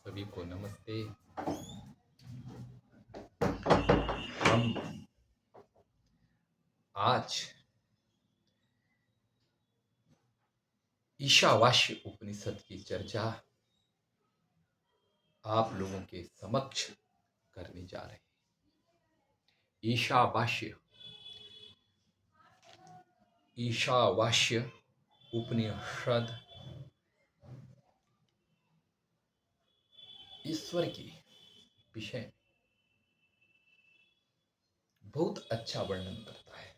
सभी को नमस्ते। हम आज ईशावास्य उपनिषद की चर्चा आप लोगों के समक्ष करने जा रहे हैं। ईशावास्य उपनिषद ईश्वर के विषय में बहुत अच्छा वर्णन करता है।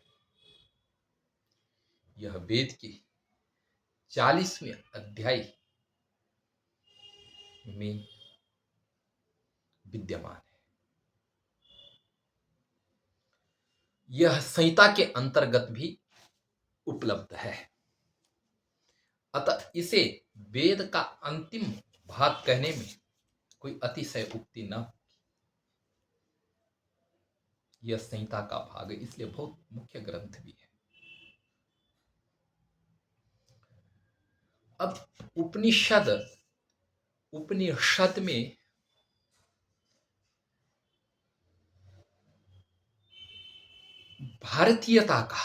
यह वेद की 40वें अध्याय में विद्यमान है। यह संहिता के अंतर्गत भी उपलब्ध है। अतः इसे वेद का अंतिम भाग कहने में कोई अतिशय उक्ति न। यह संहिता का भाग है, इसलिए बहुत मुख्य ग्रंथ भी है। अब उपनिषद में भारतीयता का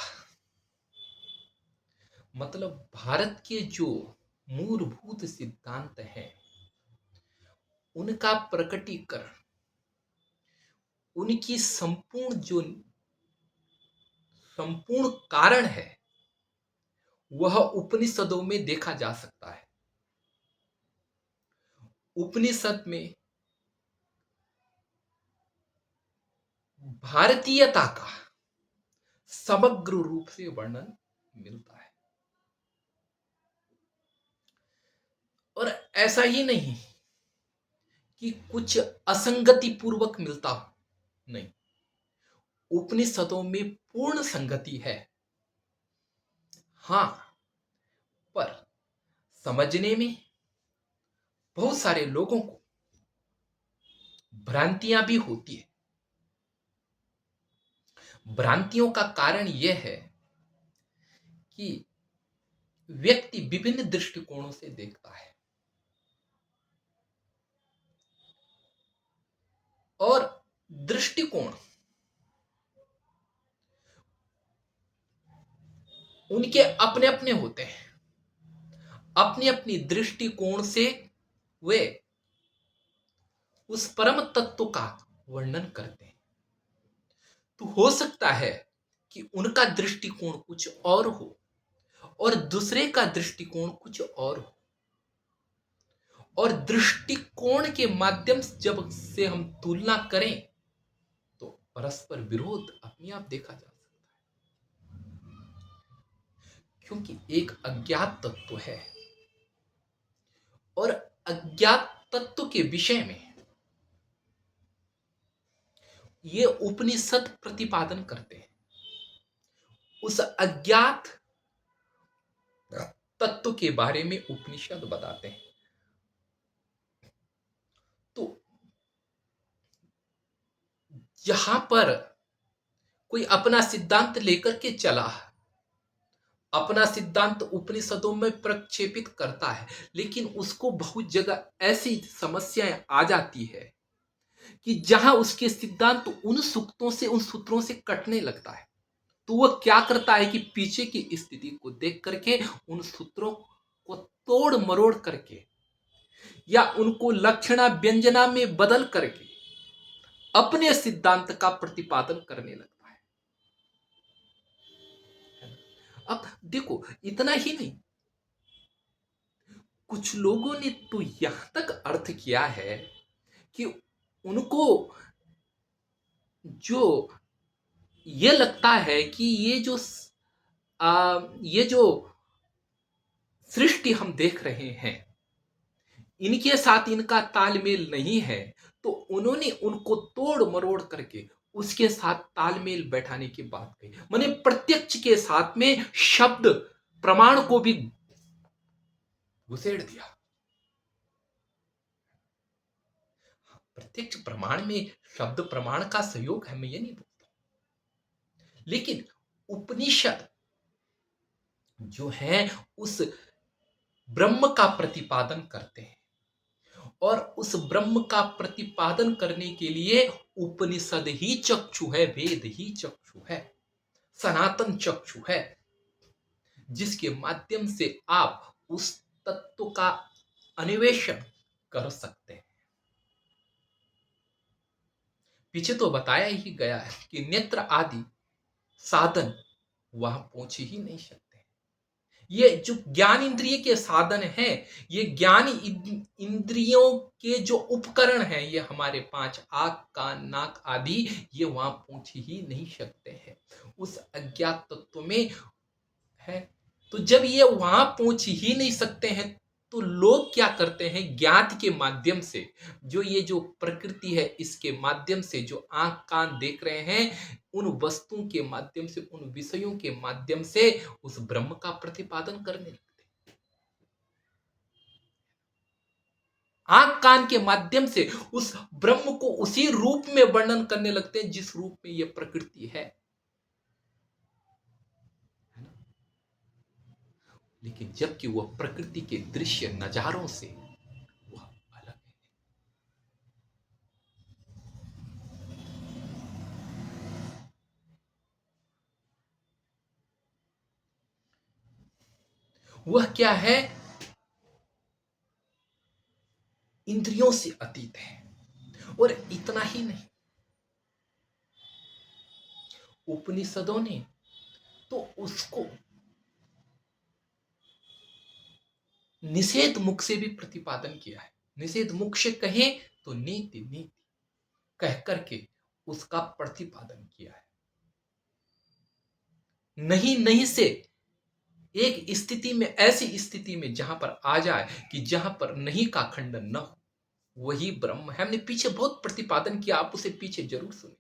मतलब भारत के जो मूलभूत सिद्धांत हैं उनका प्रकटीकरण, उनकी संपूर्ण कारण है, वह उपनिषदों में देखा जा सकता है। उपनिषद में भारतीयता का समग्र रूप से वर्णन मिलता है। और ऐसा ही नहीं कि कुछ असंगति पूर्वक मिलता हो, नहीं, उपनिषदों में पूर्ण संगति है। हां, पर समझने में बहुत सारे लोगों को भ्रांतियां भी होती है। भ्रांतियों का कारण यह है कि व्यक्ति विभिन्न दृष्टिकोणों से देखता है और दृष्टिकोण उनके अपने अपने होते हैं। अपनी अपनी दृष्टिकोण से वे उस परम तत्व का वर्णन करते हैं। तो हो सकता है कि उनका दृष्टिकोण कुछ और हो और दूसरे का दृष्टिकोण कुछ और हो, और दृष्टिकोण के माध्यम से जब से हम तुलना करें तो परस्पर विरोध अपने आप देखा जा सकता है। क्योंकि एक अज्ञात तत्व है और अज्ञात तत्व के विषय में ये उपनिषद प्रतिपादन करते हैं। उस अज्ञात तत्व के बारे में उपनिषद बताते हैं। तो यहां पर कोई अपना सिद्धांत लेकर के चला, अपना सिद्धांत उपनिषदों में प्रक्षेपित करता है, लेकिन उसको बहुत जगह ऐसी समस्याएं आ जाती है कि जहां उसके सिद्धांत उन सूत्रों से कटने लगता है। तो वह क्या करता है कि पीछे की स्थिति को देख करके उन सूत्रों को तोड़ मरोड़ करके या उनको लक्षणा व्यंजना में बदल करके अपने सिद्धांत का प्रतिपादन करने लगता है। अब देखो, इतना ही नहीं, कुछ लोगों ने तो यहां तक अर्थ किया है कि उनको जो ये लगता है कि ये जो सृष्टि हम देख रहे हैं इनके साथ इनका तालमेल नहीं है, तो उन्होंने उनको तोड़ मरोड़ करके उसके साथ तालमेल बैठाने की बात कही। माने प्रत्यक्ष के साथ में शब्द प्रमाण को भी घुसेड़ दिया। प्रत्यक्ष प्रमाण में शब्द प्रमाण का सहयोग है, मैं ये नहीं बोलता, लेकिन उपनिषद जो है उस ब्रह्म का प्रतिपादन करते हैं और उस ब्रह्म का प्रतिपादन करने के लिए उपनिषद ही चक्षु है, वेद ही चक्षु है, सनातन चक्षु है, जिसके माध्यम से आप उस तत्व का अन्वेषण कर सकते हैं। पीछे तो बताया ही गया है कि नेत्र आदि साधन वहां पहुंच ही नहीं सकते। ये जो ज्ञान इंद्रिय के साधन हैं, ये ज्ञान इंद्रियों के जो उपकरण हैं, ये हमारे पांच आंख कान नाक आदि, ये वहां पहुंच ही नहीं सकते हैं, उस अज्ञात तत्व में है। तो जब ये वहां पहुंच ही नहीं सकते हैं, तो लोग क्या करते हैं, ज्ञात के माध्यम से, जो ये जो प्रकृति है इसके माध्यम से, जो आंख कान देख रहे हैं, उन वस्तुओं के माध्यम से, उन विषयों के माध्यम से उस ब्रह्म का प्रतिपादन करने लगते हैं। आंख कान के माध्यम से उस ब्रह्म को उसी रूप में वर्णन करने लगते हैं जिस रूप में यह प्रकृति है। लेकिन जबकि वह प्रकृति के दृश्य नजारों से वह अलग है। वह क्या है, इंद्रियों से अतीत है। और इतना ही नहीं, उपनिषदों ने तो उसको निषेध मुख से भी प्रतिपादन किया है। निषेध मुख से कहें तो नीति नीति कह करके उसका प्रतिपादन किया है। नहीं नहीं से एक स्थिति में, ऐसी स्थिति में जहां पर आ जाए कि जहां पर नहीं का खंडन न हो, वही ब्रह्म है। हमने पीछे बहुत प्रतिपादन किया, आप उसे पीछे जरूर सुने।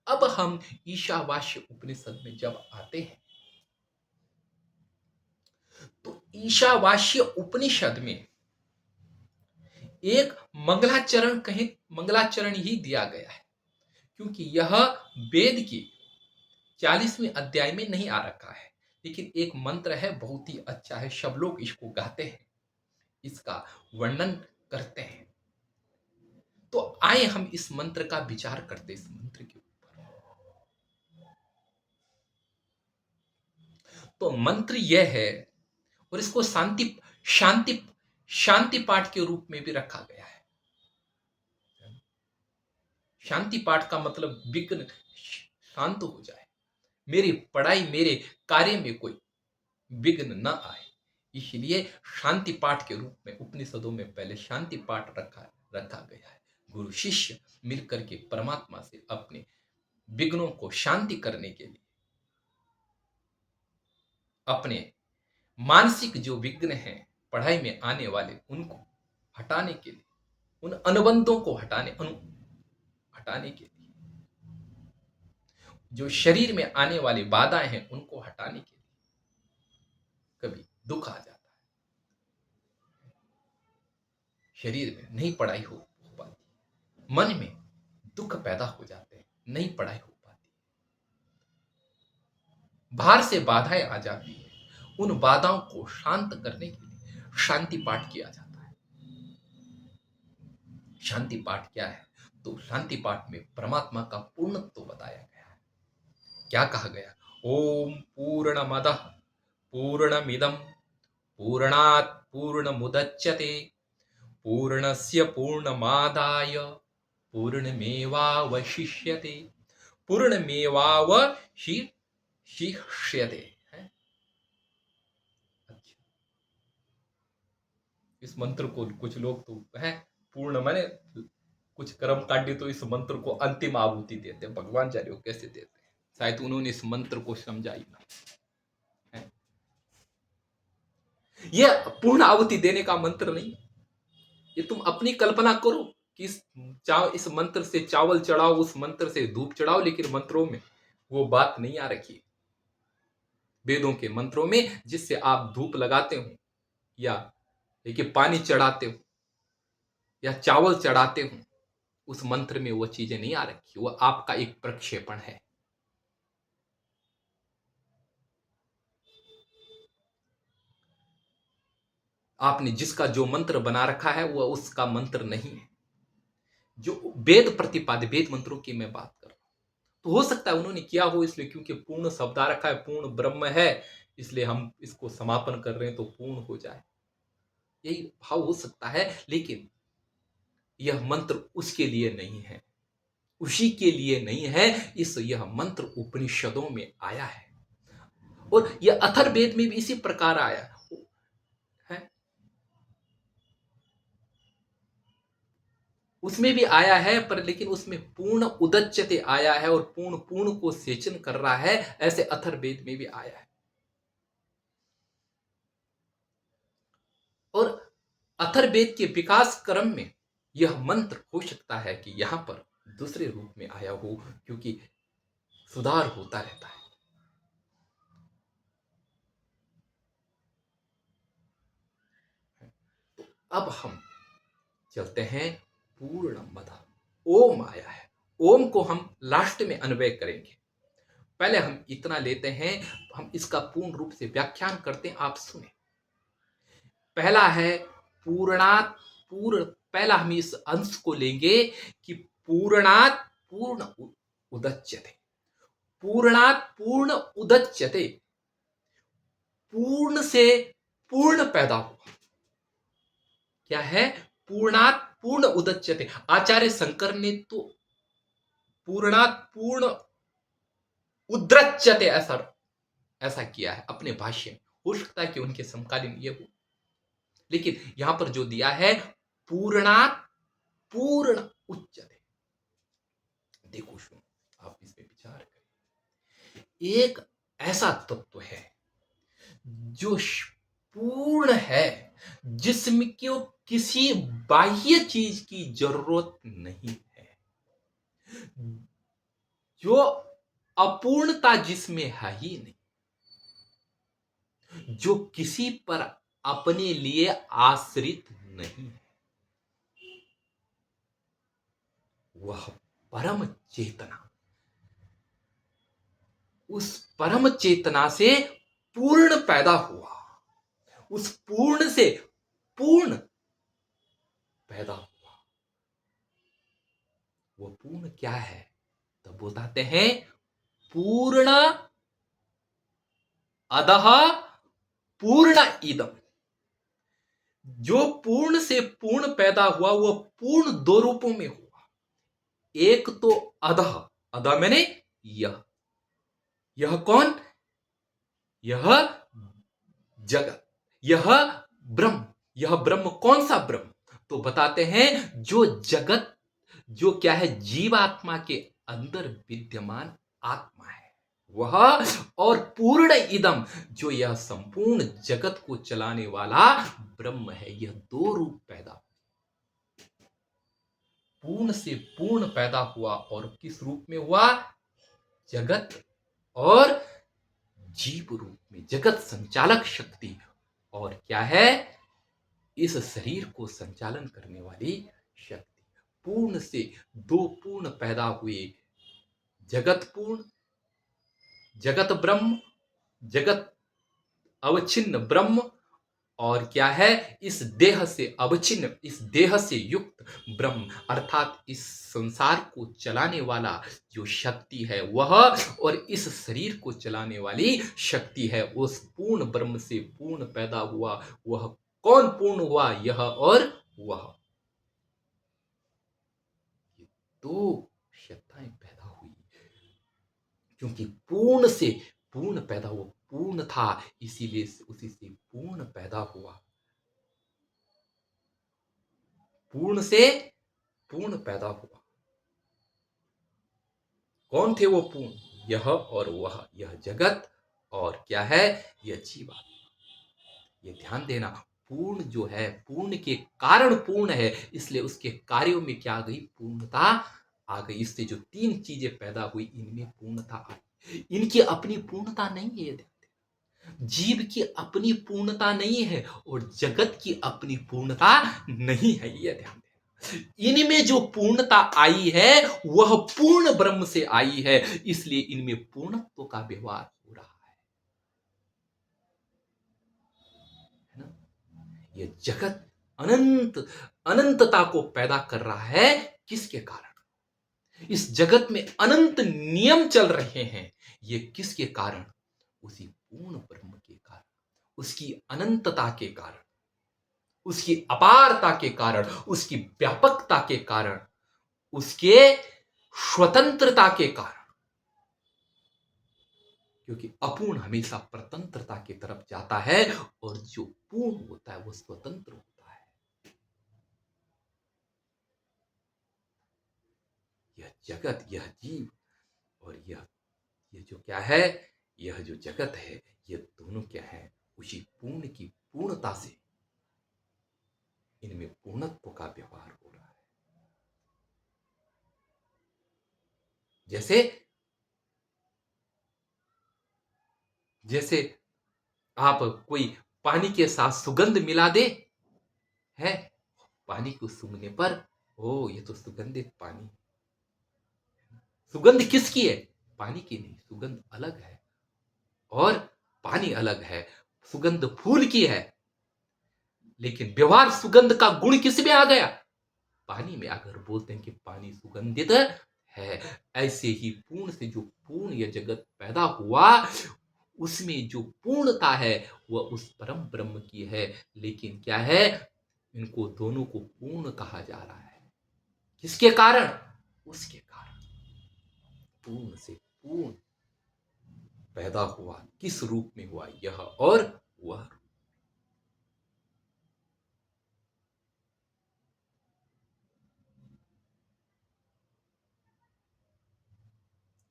अब हम ईशावास्य उपनिषद में जब आते हैं, तो ईशावास्य उपनिषद में एक मंगलाचरण कहीं, मंगलाचरण ही दिया गया है, क्योंकि यह वेद की 40वें अध्याय में नहीं आ रखा है। लेकिन एक मंत्र है, बहुत ही अच्छा है, सब लोग इसको गाते हैं, इसका वर्णन करते हैं। तो आए हम इस मंत्र का विचार करते, इस मंत्र के ऊपर। तो मंत्र यह है, और इसको शांति शांति शांति पाठ के रूप में भी रखा गया है। शांति पाठ का मतलब विघ्न शांत हो जाए, मेरी पढ़ाई मेरे कार्य में कोई विघ्न न आए, इसलिए शांति पाठ के रूप में उपनिषदों में पहले शांति पाठ रखा गया है। गुरु शिष्य मिलकर के परमात्मा से अपने विघ्नों को शांति करने के लिए, अपने मानसिक जो विघ्न हैं पढ़ाई में आने वाले, उनको हटाने के लिए, उन अनुबंधों को हटाने के लिए, जो शरीर में आने वाली बाधाएं हैं उनको हटाने के लिए, कभी दुख आ जाता है, शरीर में नहीं पढ़ाई हो पाती, मन में दुख पैदा हो जाते हैं, नहीं पढ़ाई हो पाती, बाहर से बाधाएं आ जाती है, उन बाधाओं को शांत करने के लिए शांति पाठ किया जाता है। शांति पाठ क्या है, तो शांति पाठ में परमात्मा का पूर्णत्व बताया गया है। क्या कहा गया, ओम पूर्णमदः पूर्णमिदं पूर्णात् पूर्णमुदच्यते पूर्णस्य पूर्णमादाय पूर्णमेवावशिष्यते पूर्णमेवावशिष्यते है। अच्छा, इस मंत्र को कुछ लोग तो है, पूर्ण माने कुछ कर्म कांडी तो इस मंत्र को अंतिम आहुति देते हैं। भगवान जाने वो कैसे देते हैं, शायद उन्होंने इस मंत्र को समझा ही ना है। यह पूर्ण आहुति देने का मंत्र नहीं, ये तुम अपनी कल्पना करो कि इस मंत्र से चावल चढ़ाओ, उस मंत्र से धूप चढ़ाओ, लेकिन मंत्रों में वो बात नहीं आ रखी। वेदों के मंत्रों में जिससे आप धूप लगाते हो, या देखिए पानी चढ़ाते हो, या चावल चढ़ाते हो, उस मंत्र में वो चीजें नहीं आ रखी, वो आपका एक प्रक्षेपण है। आपने जिसका जो मंत्र बना रखा है वह उसका मंत्र नहीं है। जो वेद प्रतिपाद्य वेद मंत्रों की मैं बात कर रहा हूं, तो हो सकता है उन्होंने किया हो, इसलिए क्योंकि पूर्ण शब्द आ रखा है, पूर्ण ब्रह्म है, इसलिए हम इसको समापन कर रहे हैं तो पूर्ण हो जाए, यही भाव हो सकता है। लेकिन यह मंत्र उसके लिए नहीं है, उसी के लिए नहीं है। यह मंत्र उपनिषदों में आया है और यह अथर्ववेद में भी इसी प्रकार आया है। उसमें भी आया है, पर लेकिन उसमें पूर्ण उदच्यते आया है और पूर्ण पूर्ण को सेचन कर रहा है, ऐसे अथर्ववेद में भी आया है। और अथर्ववेद के विकास क्रम में यह मंत्र हो सकता है कि यहां पर दूसरे रूप में आया हो, क्योंकि सुधार होता रहता है। तो अब हम चलते हैं पूर्णमद। ओम आया है, ओम को हम लास्ट में अन्वय करेंगे। पहले हम इतना लेते हैं, हम इसका पूर्ण रूप से व्याख्यान करते हैं, आप सुने। पहला है पूर्णात पूर्ण। पहला हम इस अंश को लेंगे कि पूर्णात पूर्ण उदच्यते। पूर्णात पूर्ण उदच्यते, पूर्ण से पूर्ण पैदा हुआ। क्या है? पूर्णात पूर्ण उदच्यते। आचार्य शंकर ने तो पूर्णात पूर्ण उद्रच्यते ऐसा ऐसा किया है अपने भाष्य में। हो सकता है कि उनके समकालीन ये हो, लेकिन यहां पर जो दिया है पूर्णात पूर्ण उच्चते। देखो सुनो, आप इस पे विचार करें। एक ऐसा तत्व है जो पूर्ण है, जिसमें क्यों किसी बाह्य चीज की जरूरत नहीं है। जो अपूर्णता जिसमें है ही नहीं, जो किसी पर अपने लिए आश्रित नहीं है, वह परम चेतना। उस परम चेतना से पूर्ण पैदा हुआ, उस पूर्ण से पूर्ण पैदा हुआ। वो पूर्ण क्या है? तो बताते हैं पूर्ण अदह पूर्ण इदम। जो पूर्ण से पूर्ण पैदा हुआ वह पूर्ण दो रूपों में हुआ। एक तो अदह, अदह मैंने यह कौन? यह जगत, यह ब्रह्म। यह ब्रह्म कौन सा ब्रह्म? तो बताते हैं जो जगत, जो क्या है, जीवात्मा के अंदर विद्यमान आत्मा है वह, और पूर्ण इदम जो यह संपूर्ण जगत को चलाने वाला ब्रह्म है। यह दो रूप पैदा, पूर्ण से पूर्ण पैदा हुआ। और किस रूप में हुआ? जगत और जीव रूप में। जगत संचालक शक्ति, और क्या है? इस शरीर को संचालन करने वाली शक्ति। पूर्ण से दो पूर्ण पैदा हुए, जगत पूर्ण, जगत ब्रह्म, जगत अवच्छिन्न ब्रह्म, और क्या है? इस देह से अवच्छिन्न, इस देह से युक्त ब्रह्म, अर्थात इस संसार को चलाने वाला जो शक्ति है वह, और इस शरीर को चलाने वाली शक्ति है, उस पूर्ण ब्रह्म से पूर्ण पैदा हुआ। वह कौन पूर्ण हुआ? यह और वह, ये दो सत्ताएं पैदा हुई। क्योंकि पूर्ण से पूर्ण पैदा हुआ, पूर्ण था इसीलिए उसी से पूर्ण पैदा हुआ। पूर्ण से पूर्ण पैदा हुआ। कौन थे वो पूर्ण? यह और वह, यह जगत और क्या है? यह जीवात्मा। ये ध्यान देना, पूर्ण जो है, पूर्ण के कारण पूर्ण है, इसलिए उसके कार्यों में क्या आ गई? पूर्णता आ गई। इससे जो तीन चीजें पैदा हुई इनमें पूर्णता आ गई। इनकी अपनी पूर्णता नहीं है। जीव की अपनी पूर्णता नहीं है और जगत की अपनी पूर्णता नहीं है, यह ध्यान देना। इनमें जो पूर्णता आई है वह पूर्ण ब्रह्म से आई है, इसलिए इनमें पूर्णत्व का व्यवहार हो रहा है ना। यह जगत अनंत अनंतता को पैदा कर रहा है। किसके कारण? इस जगत में अनंत नियम चल रहे हैं। ये किसके कारण? उसी पूर्ण ब्रह्म के कारण, उसकी अनंतता के कारण, उसकी अपारता के कारण, उसकी व्यापकता के कारण, उसके स्वतंत्रता के कारण। क्योंकि अपूर्ण हमेशा परतंत्रता की तरफ जाता है और जो पूर्ण होता है वो स्वतंत्र होता है। यह जगत, यह जीव और यह जो क्या है, यह जो जगत है, ये दोनों क्या है? उसी पूर्ण की पूर्णता से इनमें पूर्णत्व का व्यवहार हो रहा है। जैसे जैसे आप कोई पानी के साथ सुगंध मिला दे, है, पानी को सूंघने पर ओ ये तो सुगंधित पानी। सुगंध किसकी है? पानी की नहीं, सुगंध अलग है और पानी अलग है। सुगंध फूल की है, लेकिन व्यवहार सुगंध का गुण किस में आ गया? पानी में। अगर बोलते हैं कि पानी सुगंधित है, ऐसे ही पूर्ण से जो पूर्ण यह जगत पैदा हुआ, उसमें जो पूर्णता है वह उस परम ब्रह्म की है। लेकिन क्या है, इनको दोनों को पूर्ण कहा जा रहा है। किसके कारण? उसके कारण। पूर्ण से पूर्ण पैदा हुआ, किस रूप में हुआ? यह और वह।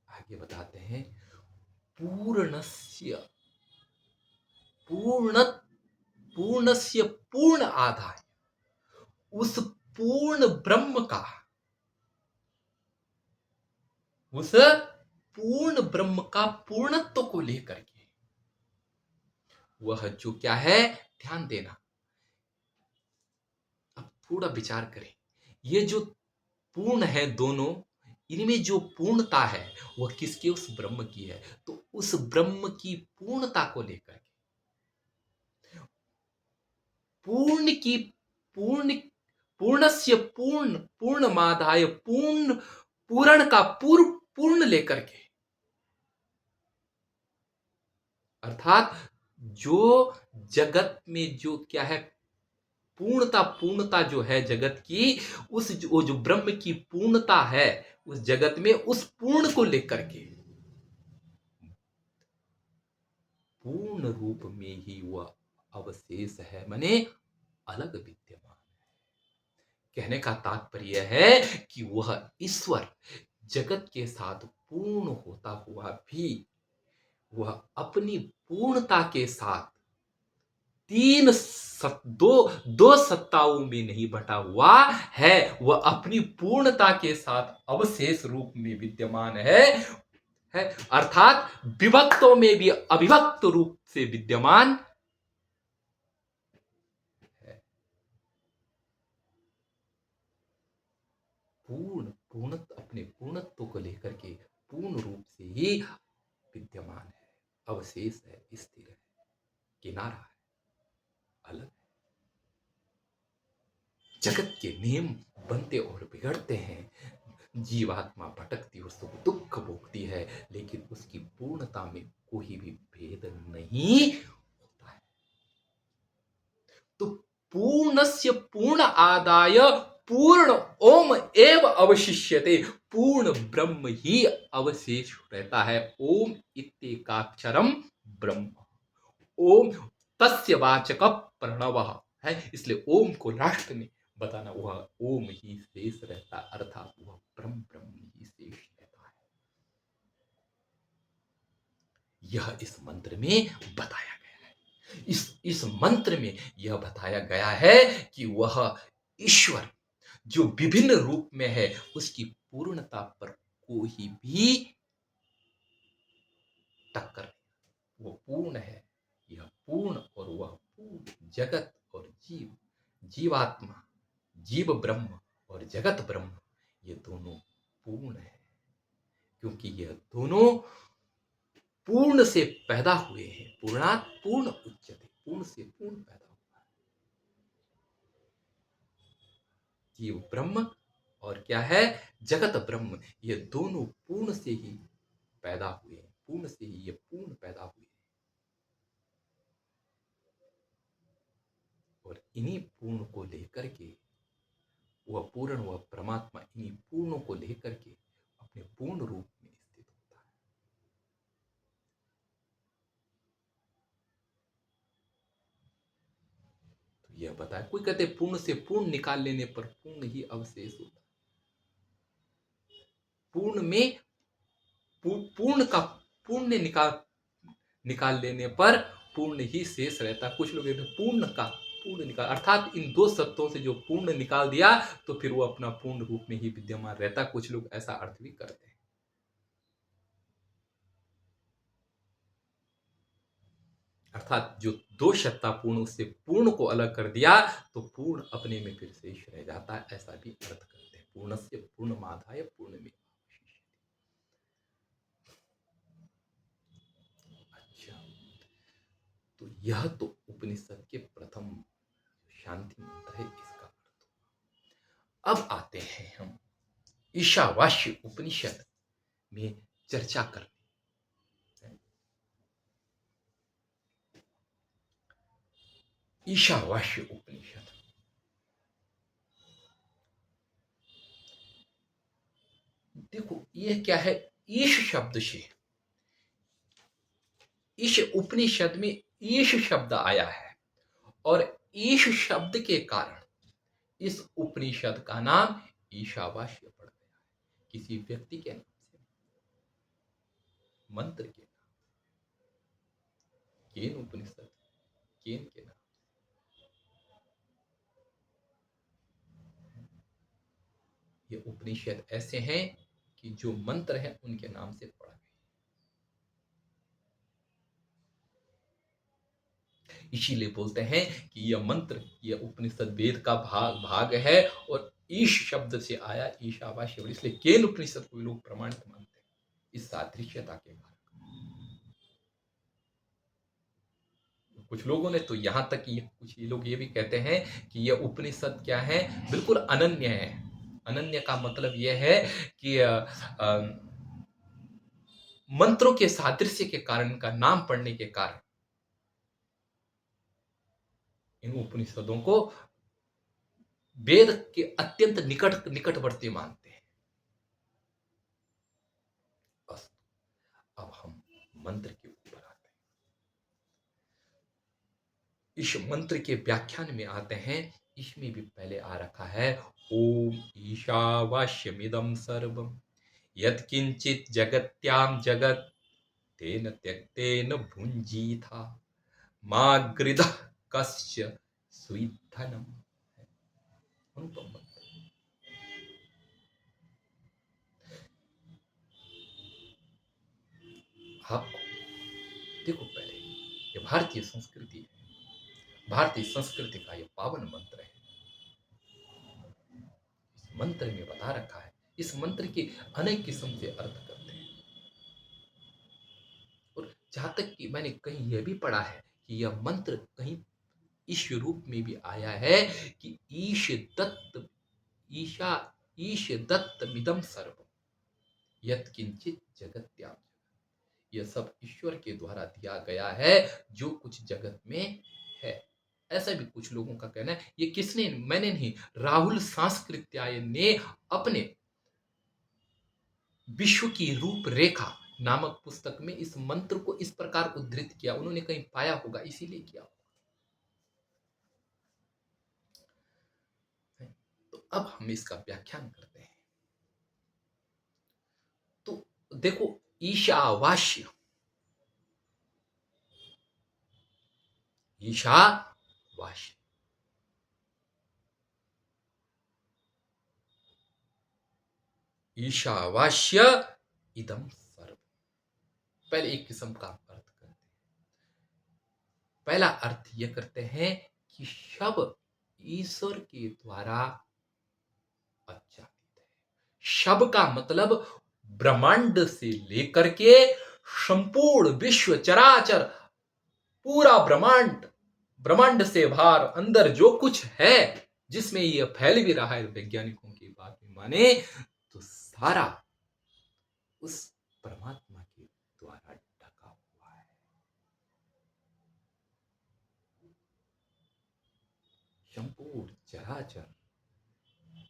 आगे बताते हैं, पूर्णस्य पूर्ण पूर्णस्य पूर्ण आधार, उस पूर्ण ब्रह्म का, उस पूर्ण ब्रह्म का पूर्णत्व को लेकर के वह जो क्या है, ध्यान देना। अब थोड़ा विचार करें, ये जो पूर्ण है दोनों, इनमें जो पूर्णता है वह किसकी? उस ब्रह्म की है। तो उस ब्रह्म की पूर्णता को लेकर के पूर्ण की पूर्ण पूर्णस्य पूर्ण पूर्णमादाय पूर्ण पूर्ण का पूर्ण लेकर के, अर्थात जो जगत में जो क्या है, पूर्णता जो है जगत की, उस जो ब्रह्म की पूर्णता है उस जगत में, उस पूर्ण को लेकर के पूर्ण रूप में ही वह अवशेष है, माने अलग विद्यमान। कहने का तात्पर्य है कि वह ईश्वर जगत के साथ पूर्ण होता हुआ भी वह अपनी पूर्णता के साथ दो सत्ताओं में नहीं बटा हुआ है। वह अपनी पूर्णता के साथ अवशेष रूप में विद्यमान है, अर्थात विभक्तों में भी अविभक्त रूप से विद्यमान है। अपने पूर्णत्व को लेकर के पूर्ण रूप से ही विद्यमान है, अवशेष है, स्थिर है, किनारा है, अलग है। जगत के नियम बनते और बिगड़ते हैं, जीवात्मा भटकती, उसको दुख भोगती है, लेकिन उसकी पूर्णता में कोई भी भेद नहीं होता है। तो पूर्णस्य पूर्ण आदाय पूर्ण ओम एव अवशिष्यते, पूर्ण ब्रह्म ही अवशेष रहता है। ओम इत्येकाक्षरम ब्रह्म, ओम तस्य वाचक प्रणव है, इसलिए ओम को लास्ट में बताना, वह ओम ही शेष रहता, अर्थात वह ब्रह्म ही शेष रहता है। यह इस मंत्र में बताया गया है। इस मंत्र में यह बताया गया है कि वह ईश्वर जो विभिन्न रूप में है, उसकी पूर्णता पर कोई भी टक्कर नहीं। वो पूर्ण है, यह पूर्ण और वह पूर्ण। जगत और जीवात्मा, जीव ब्रह्म और जगत ब्रह्म, ये दोनों पूर्ण है, क्योंकि यह दोनों पूर्ण से पैदा हुए हैं। पूर्णात पूर्ण उच्यते, पूर्ण से पूर्ण पैदा हुआ है। जीव ब्रह्म और क्या है, जगत ब्रह्म, ये दोनों पूर्ण से ही पैदा हुए हैं, पूर्ण से ही ये पूर्ण पैदा हुए हैं। और इन्हीं पूर्ण को लेकर के वह पूर्ण, वह परमात्मा इन्हीं पूर्णों को लेकर के अपने पूर्ण रूप में स्थित होता है। तो यह बताया, कोई कहते पूर्ण से पूर्ण निकाल लेने पर पूर्ण ही अवशेष होता है। पूर्ण में पूर्ण का पूर्ण निकाल लेने पर पूर्ण ही शेष रहता। कुछ लोग कहते पूर्ण का पूर्ण निकाल, अर्थात इन दो शब्दों से जो पूर्ण निकाल दिया तो फिर वो अपना पूर्ण रूप में ही विद्यमान रहता। कुछ लोग ऐसा अर्थ भी करते हैं। अर्थात जो दो सत्ता पूर्ण, उससे पूर्ण को अलग कर दिया तो पूर्ण अपने में फिर शेष रह जाता है, ऐसा भी अर्थ करते हैं। पूर्ण से पूर्ण माधाय पूर्ण में। अच्छा, तो यह तो उपनिषद के प्रथम शांति मंत्र है, इसका अर्थ। अब आते हैं हम ईशावास्य उपनिषद में चर्चा करने। ईशावास्य उपनिषद, देखो ये क्या है, ईश शब्द से, इस उपनिषद में ईश शब्द आया है और ईश शब्द के कारण इस उपनिषद का नाम ईशावास्य पड़ गया है। किसी व्यक्ति के नाम से, मंत्र के नाम, केन उपनिषद, केन के नाम। ये उपनिषद ऐसे हैं कि जो मंत्र है उनके नाम से पढ़ा गया। इसीलिए बोलते हैं कि यह मंत्र, यह उपनिषद वेद का भाग है और ईश शब्द से आया, ईशावास्य। इसलिए केन उपनिषद को लोग प्रमाणित मानते हैं इस सादृश्यता के कारण। कुछ लोगों ने तो यहाँ तक कि कुछ लोग ये भी कहते हैं कि यह उपनिषद क्या है, बिल्कुल अनन्य है। अनन्य का मतलब यह है कि मंत्रों के सादृश्य के कारण, का नाम पढ़ने के कारण इन उपनिषदों को वेद के अत्यंत निकटवर्ती मानते हैं। बस अब हम मंत्र के ऊपर आते हैं। इस मंत्र के व्याख्यान में आते हैं। इसमें भी पहले आ रखा है ओम ईशावास्यमिदं सर्वम यत्किंचित जगत्याम जगत तेन त्यक्तेन भुंजीथा मा गृधः कस्य स्वीधनम। अनुपम मंत्र। आपको देखो, पहले ये भारतीय संस्कृति है, भारतीय संस्कृति का ये पावन मंत्र है। इस मंत्र में बता रखा है, इस मंत्र के अनेक किस्म से अर्थ करते हैं। और जहां तक कि मैंने कहीं यह भी पढ़ा है कि यह मंत्र कहीं इस रूप में भी आया है कि ईश दत्त मिदम सर्व यत्किंचित जगत्याम। यह सब ईश्वर के द्वारा दिया गया है जो कुछ जगत में है। ऐसा भी कुछ लोगों का कहना है। ये किसने, मैंने नहीं, राहुल सांस्कृत्याय ने अपने विश्व की रूपरेखा नामक पुस्तक में इस मंत्र को इस प्रकार उद्धृत किया। उन्होंने कहीं पाया होगा, इसीलिए किया। तो अब हम इसका व्याख्यान करते हैं। तो देखो, ईशावास्य, ईशावास्य, ईशावास्य इदम सर्व। पहले एक किस्म का अर्थ करते हैं। पहला अर्थ यह करते हैं कि सब ईश्वर के द्वारा आच्छादित है। शब का मतलब ब्रह्मांड से लेकर के संपूर्ण विश्व चराचर, पूरा ब्रह्मांड, ब्रह्मांड से बाहर अंदर जो कुछ है, जिसमें यह फैल भी रहा है, वैज्ञानिकों की बात भी माने तो सारा उस परमात्मा के द्वारा ढका हुआ है। संपूर्ण चराचर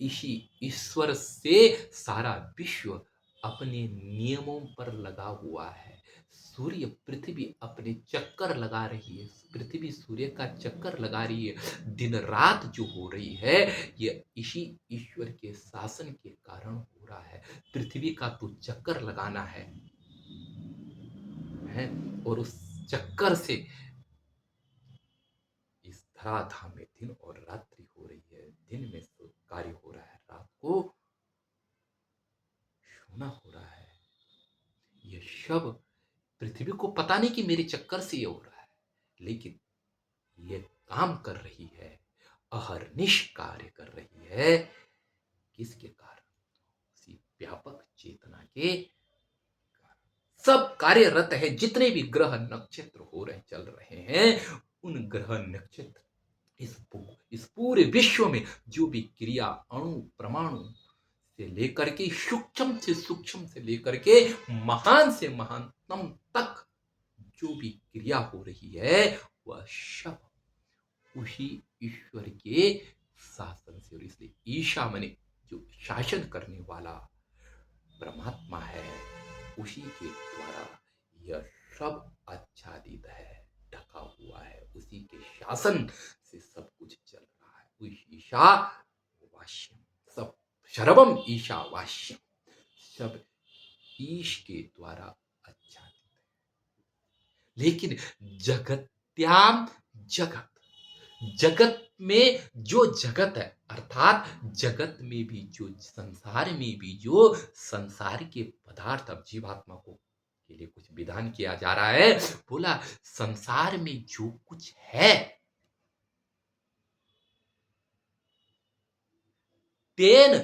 इसी ईश्वर से सारा विश्व अपने नियमों पर लगा हुआ है। सूर्य पृथ्वी अपने चक्कर लगा रही है, पृथ्वी सूर्य का चक्कर लगा रही है। दिन रात जो हो रही है, ये इसी ईश्वर के शासन के कारण हो रहा है। पृथ्वी का तो चक्कर लगाना है और उस चक्कर से इस धराधाम में दिन और रात्रि हो रही है। दिन में कार्य हो रहा है, रात को सोना हो रहा है। ये सब पृथ्वी को पता नहीं कि मेरे चक्कर से ये हो रहा है, लेकिन ये काम कर रही है, अहर्निश कार्य कर रही है। किसके कारण? उसी व्यापक चेतना के कारण। सब कार्यरत है। जितने भी ग्रह नक्षत्र हो रहे चल रहे हैं, उन ग्रह नक्षत्र इस पूरे विश्व में जो भी क्रिया अणु परमाणु से लेकर के सूक्ष्म से लेकर के महान से महानतम तक जो भी क्रिया हो रही है, वह सब उसी ईश्वर के शासन से। और इसलिए ईशा माने जो शासन करने वाला परमात्मा है, उसी के द्वारा यह सब आच्छादित है, ढका हुआ है। उसी के शासन से सब कुछ चल रहा है। उस ईशा वाष्यम, सब सर्वम ईशावास्यम, सब ईश के द्वारा आच्छादित है। लेकिन जगत्याम जगत, जगत में जो जगत है, अर्थात जगत में भी जो संसार में भी जो संसार के पदार्थ, अब जीवात्मा को के लिए कुछ विधान किया जा रहा है। बोला संसार में जो कुछ है, तेन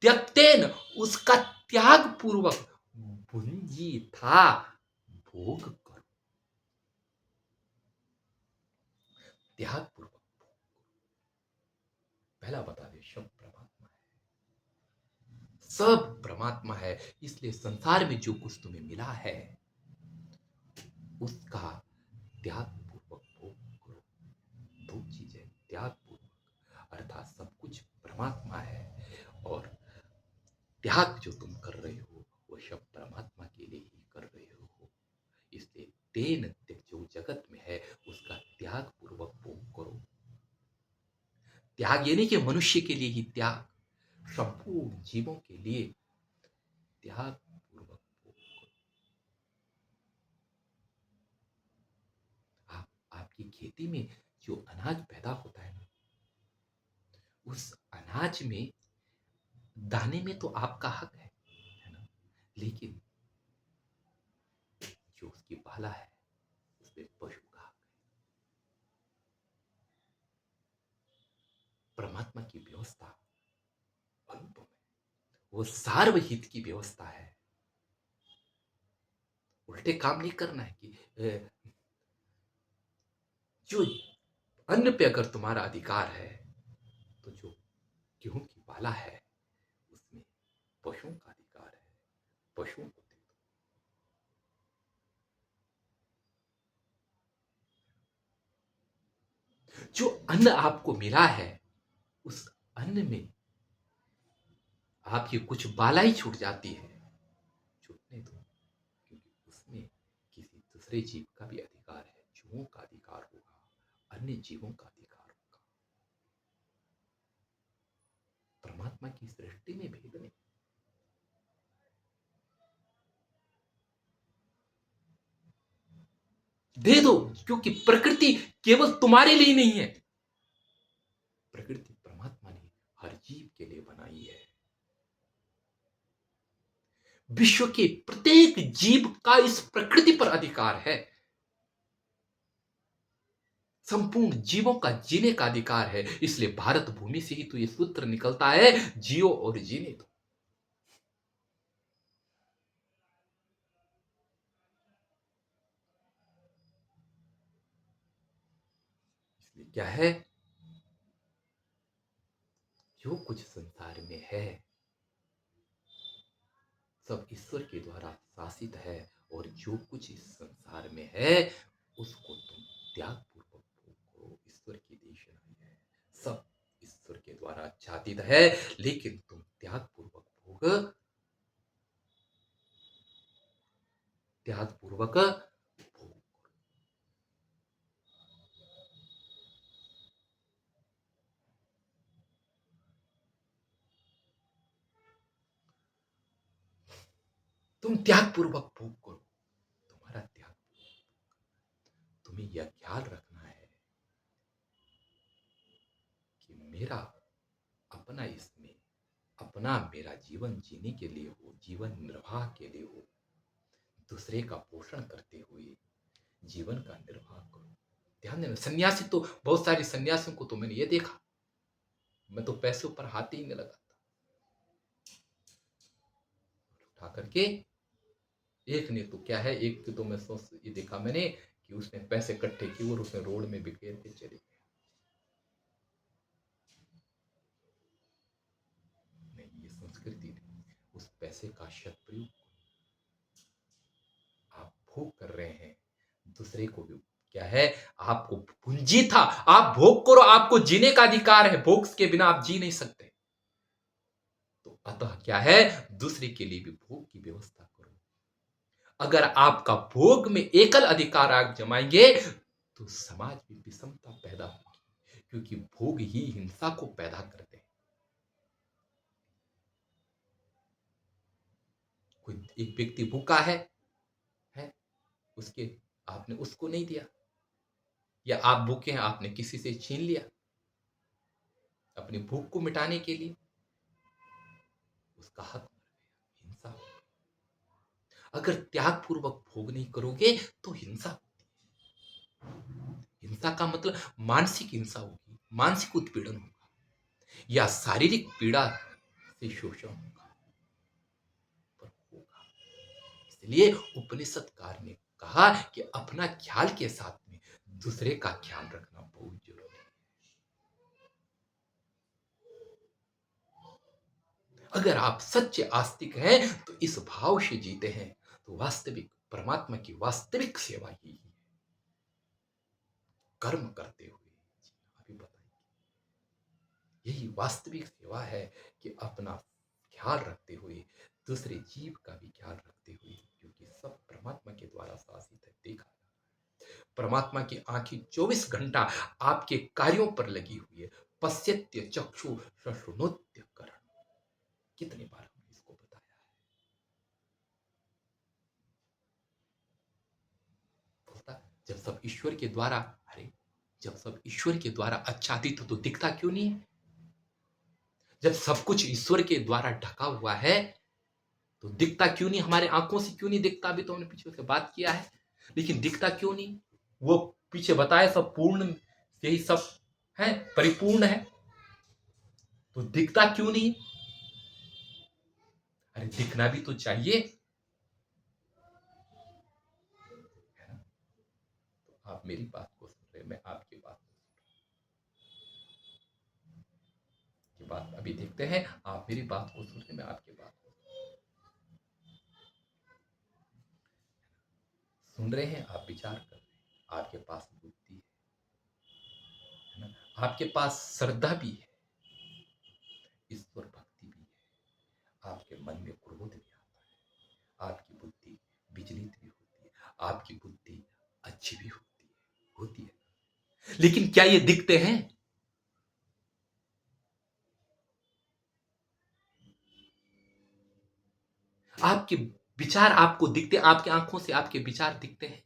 त्यक्तेन, उसका त्याग पूर्वक भुंजी था भोग करो। त्याग पूर्वक पहला बता दे, सब परमात्मा है, सब परमात्मा है। इसलिए संसार में जो कुछ तुम्हें मिला है, उसका त्याग पूर्वक भोग करो। दो चीजें, त्याग पूर्वक अर्थात सब कुछ परमात्मा है, और त्याग जो तुम कर रहे हो वो सब परमात्मा के लिए ही कर रहे हो। इसलिए तेन जो जगत में है, उसका त्याग पूर्वक भोग करो। त्याग यानी कि मनुष्य के लिए ही त्याग, संपूर्ण जीवों के लिए त्याग पूर्वक भोग करो। आपकी खेती में जो अनाज पैदा होता है ना, उस अनाज में दाने में तो आपका हक है ना, लेकिन जो उसकी बाला है, उसमें पशु का हक है। परमात्मा की व्यवस्था अनुपम है, वो सार्वहित की व्यवस्था है। उल्टे काम नहीं करना है कि जो अन्न पे अगर तुम्हारा अधिकार है, तो जो गेहूं की बाला है, उसमें पशुओं का अधिकार है, पशुओं को दे दो। जो अन्न आपको मिला है, उस अन्न में आपकी कुछ बाला ही छूट जाती है, छूटने दो, क्योंकि उसमें किसी दूसरे जीव का भी अधिकार है। जीवों का अधिकार होगा, अन्य जीवों का अधिकार होगा। परमात्मा की सृष्टि में भेद नहीं। दे दो, क्योंकि प्रकृति केवल तुम्हारे लिए नहीं है, प्रकृति परमात्मा ने हर जीव के लिए बनाई है। विश्व के प्रत्येक जीव का इस प्रकृति पर अधिकार है। संपूर्ण जीवों का जीने का अधिकार है। इसलिए भारत भूमि से ही तो ये सूत्र निकलता है, जियो और जीने दो। इसलिए क्या है, जो कुछ संसार में है सब ईश्वर के द्वारा शासित है, और जो कुछ इस संसार में है उसको तुम त्याग पूर्वक भोग करो। ईश्वर की देशनाई है, सब ईश्वर के द्वारा आच्छादित है, लेकिन तुम त्याग पूर्वक भोग, त्याग पूर्वक भोग। तुम त्याग पूर्वक भोग करो, तुम्हारा त्याग। तुम्हें यह ख्याल रखना है कि मेरा अपना इसमें अपना मेरा जीवन जीने के लिए हो, जीवन निर्वाह के लिए हो, दूसरे का पोषण करते हुए जीवन का निर्वाह करो। ध्यान देना, सन्यासी तो बहुत सारे सन्यासियों को तो मैंने ये देखा, मैं तो पैसों पर हाथ ही नहीं लगाता, उठा करके। एक ने तो क्या है, एक तो मैं सोच ये देखा मैंने कि उसने पैसे इकट्ठे किए और उसने रोड में बिखेर के चले गए। नहीं, ये संस्कृति नहीं। उस पैसे का सदुपयोग आप भोग कर रहे हैं, दूसरे को भी क्या है, आपको पूंजी था, आप भोग करो, आपको जीने का अधिकार है, भोग के बिना आप जी नहीं सकते। तो अतः क्या है, दूसरे के लिए भी भोग की व्यवस्था करो। अगर आपका भोग में एकल अधिकार आप जमाएंगे तो समाज में विषमता पैदा होगी, क्योंकि भोग ही हिंसा को पैदा करते हैं। कोई एक व्यक्ति भूखा है, उसके आपने उसको नहीं दिया, या आप भूखे हैं आपने किसी से छीन लिया अपनी भूख को मिटाने के लिए, उसका हक मर गया, हिंसा हो गई। अगर त्याग पूर्वक भोग नहीं करोगे तो हिंसा होती है। हिंसा का मतलब मानसिक हिंसा होगी, मानसिक उत्पीड़न होगा, या शारीरिक पीड़ा से शोषण होगा, पर होगा। इसलिए उपनिषदकार ने कहा कि अपना ख्याल के साथ में दूसरे का ख्याल रखना बहुत जरूरी है। अगर आप सच्चे आस्तिक हैं तो इस भाव से जीते हैं तो वास्तविक परमात्मा की वास्तविक सेवा ही है, कर्म करते हुए जीना। अभी बताइए, यही वास्तविक सेवा है कि अपना ख्याल रखते हुए दूसरे जीव का भी ख्याल रखते हुए, क्योंकि सब परमात्मा के द्वारा शासित है। देखा, परमात्मा की आंखें 24 घंटा आपके कार्यों पर लगी हुई है। पश्यत्य चक्षु शृणोत्य करण, कितनी बार हमने इसको बताया है। बोलता जब सब ईश्वर के द्वारा, अरे जब सब ईश्वर के द्वारा आच्छादित हो तो दिखता क्यों नहीं है? जब सब कुछ ईश्वर के द्वारा ढका हुआ है तो दिखता क्यों नहीं? हमारे आंखों से क्यों नहीं दिखता? अभी तो हमने पीछे से बात किया है, लेकिन दिखता क्यों नहीं? वो पीछे बताया सब पूर्ण, यही सब है, परिपूर्ण है, तो दिखता क्यों नहीं? अरे दिखना भी तो चाहिए, है ना? तो आप मेरी बात को सुन रहे, मैं आपकी बात की बात अभी देखते हैं। आप मेरी बात को सुन रहे, मैं आपकी बात को सुन रहे हैं, आप विचार कर रहे हैं, आपके पास बुद्धि है ना, आपके पास श्रद्धा भी है, ईश्वर भक्ति भी है, आपके मन में क्रोध भी आता है, आपकी बुद्धि विचलित भी होती है, आपकी बुद्धि अच्छी भी होती है, लेकिन क्या ये दिखते हैं? आपके विचार आपको दिखते, आपकी आंखों से आपके विचार दिखते हैं?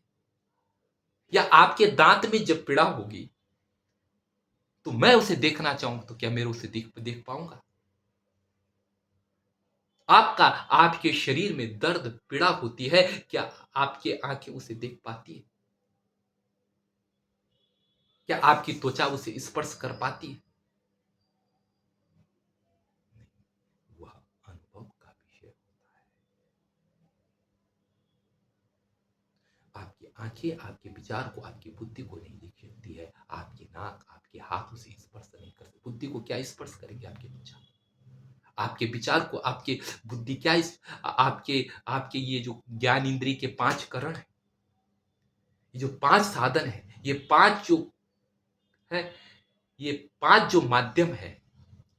या आपके दांत में जब पीड़ा होगी तो मैं उसे देखना चाहूं तो क्या मेरे उसे देख पाऊंगा? आपका आपके शरीर में दर्द पीड़ा होती है, क्या आपकी आंखें उसे देख पाती है? क्या आपकी त्वचा उसे स्पर्श कर पाती है? नहीं, वह अनुभव का विषय होता है। आपकी आंखें आपके विचार को, आपकी बुद्धि को नहीं देख सकती है। आपकी नाक आपके हाथों से स्पर्श नहीं कर सकती। बुद्धि को क्या स्पर्श करेंगे आपके विचार? आपके विचार को आपके बुद्धि क्या आपके आपके ये जो ज्ञान इंद्रिय के 5 करण है, ये जो 5 साधन है, ये 5 जो है, ये 5 जो माध्यम है,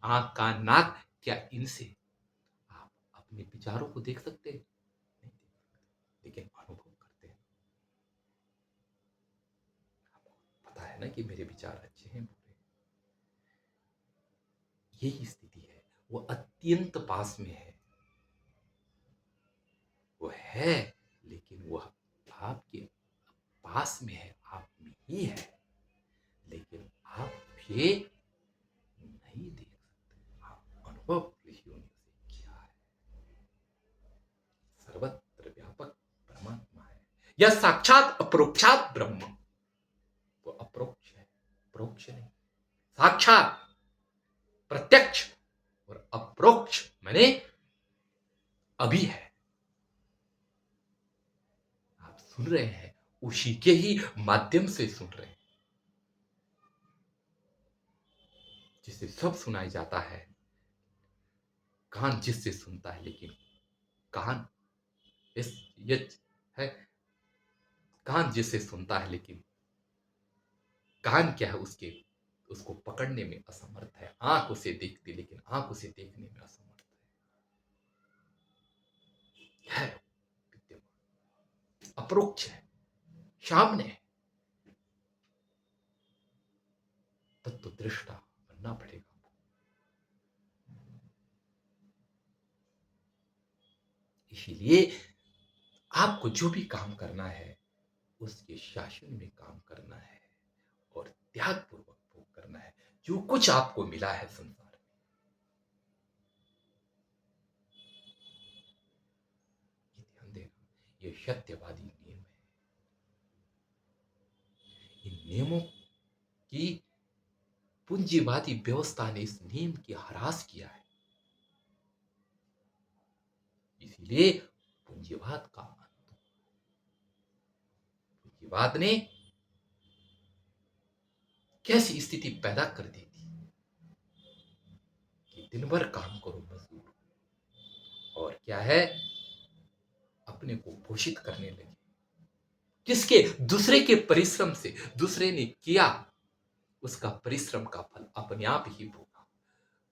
आंख कान नाक, क्या इनसे आप अपने विचारों को देख सकते हैं? नहीं देख सकते, लेकिन अनुभव करते हैं। आपको पता है ना कि मेरे विचार अच्छे हैं बुरे। यही स्थिति है। वो अत्यंत पास में है, वो है, लेकिन वह आपके पास में है, आप में ही है, लेकिन आप ये नहीं देख सकते। आप अनुभव ऋषियों ने उसे किया है। सर्वत्र व्यापक परमात्मा है। यह साक्षात अपरोक्षात ब्रह्म। वो अप्रोक्ष है, प्रोक्ष नहीं। साक्षात, प्रत्यक्ष और अप्रोक्ष माने अभी है। आप सुन रहे हैं, उसी के ही माध्यम से सुन रहे हैं, जिसे सब सुनाई जाता है। कान जिससे सुनता है, लेकिन कान इस ये है, कान जिससे सुनता है, लेकिन कान क्या है, उसके उसको पकड़ने में असमर्थ है। आंख उसे देखती, लेकिन आंख उसे देखने में असमर्थ है विद्यमान, अप्रोक्ष है, सामने है। तत्व दृष्टा बनना पड़ेगा। इसीलिए आपको जो भी काम करना है, उसके शासन में काम करना है और त्याग पूर्वक भोग करना है। जो कुछ आपको मिला है संसार में, ये ध्यान देना, ये सत्यवादी नियम है। इन नियमों की पूंजीवादी व्यवस्था ने इस नियम की ह्रास किया है। इसीलिए पूंजीवाद का अंत, पूंजीवाद ने कैसी स्थिति पैदा कर दी थी कि दिन भर काम करो मजदूर, और क्या है, अपने को घोषित करने लगे। किसके? दूसरे के परिश्रम से। दूसरे ने किया, उसका परिश्रम का फल अपने आप ही भोगा।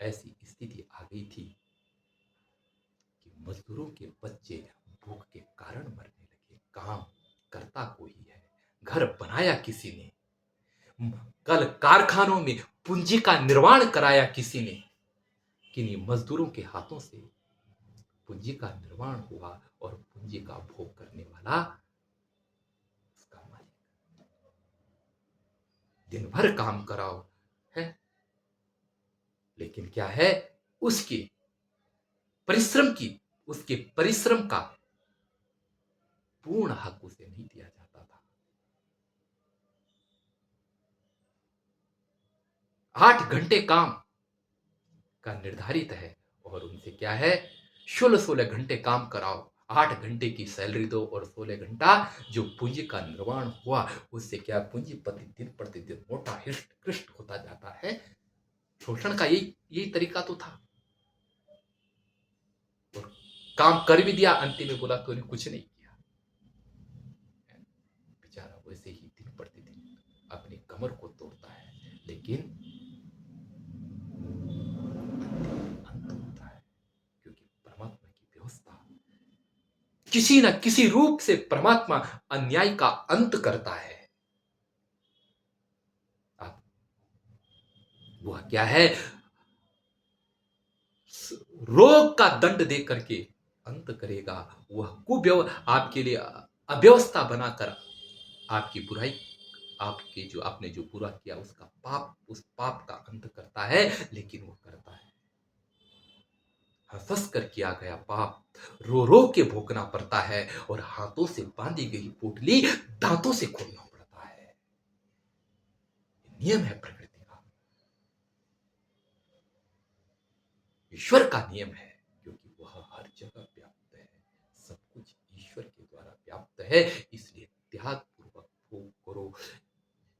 ऐसी स्थिति आ गई थी कि मजदूरों के बच्चे भूख के कारण मरने लगे। काम करता कोई है, घर बनाया किसी ने, कल कारखानों में पूंजी का निर्माण कराया किसी ने, किन्हीं मजदूरों के हाथों से पूंजी का निर्माण हुआ और पूंजी का भोग करने वाला उसका मालिक। दिन भर काम कराओ है, लेकिन क्या है, उसके परिश्रम की, उसके परिश्रम का पूर्ण हक उसे नहीं दिया जाता था। 8 घंटे काम का निर्धारित है, और उनसे क्या है, 16-16 घंटे काम कराओ, 8 घंटे की सैलरी दो, और 16 घंटा जो पूंजी का निर्माण हुआ, उससे क्या, पूंजीपति दिन प्रतिदिन मोटा हिष्ट कृष्ट होता जाता है। शोषण का यही यही तरीका तो था। और काम कर भी दिया, अंतिम में बोला तो ने कुछ नहीं किया। बेचारा वैसे ही दिन प्रतिदिन अपनी कमर को तोड़ता है, लेकिन अंत होता है, क्योंकि परमात्मा की व्यवस्था, किसी न किसी रूप से परमात्मा अन्याय का अंत करता है। अब वह क्या है, रोग का दंड दे करके अंत करेगा। वह आपके लिए अव्यवस्था बनाकर आपकी बुराई, आपके जो आपने जो बुरा किया उसका पाप, उस पाप का अंत करता है। लेकिन वो करता है, हंस कर किया गया पाप रो रो के भोगना पड़ता है, और हाथों से बांधी गई पोटली दांतों से खोलना पड़ता है। नियम है प्रकृति का, ईश्वर का नियम है, क्योंकि वह हर जगह व्याप्त है। सब कुछ ईश्वर के द्वारा व्याप्त है, इसलिए त्याग करो,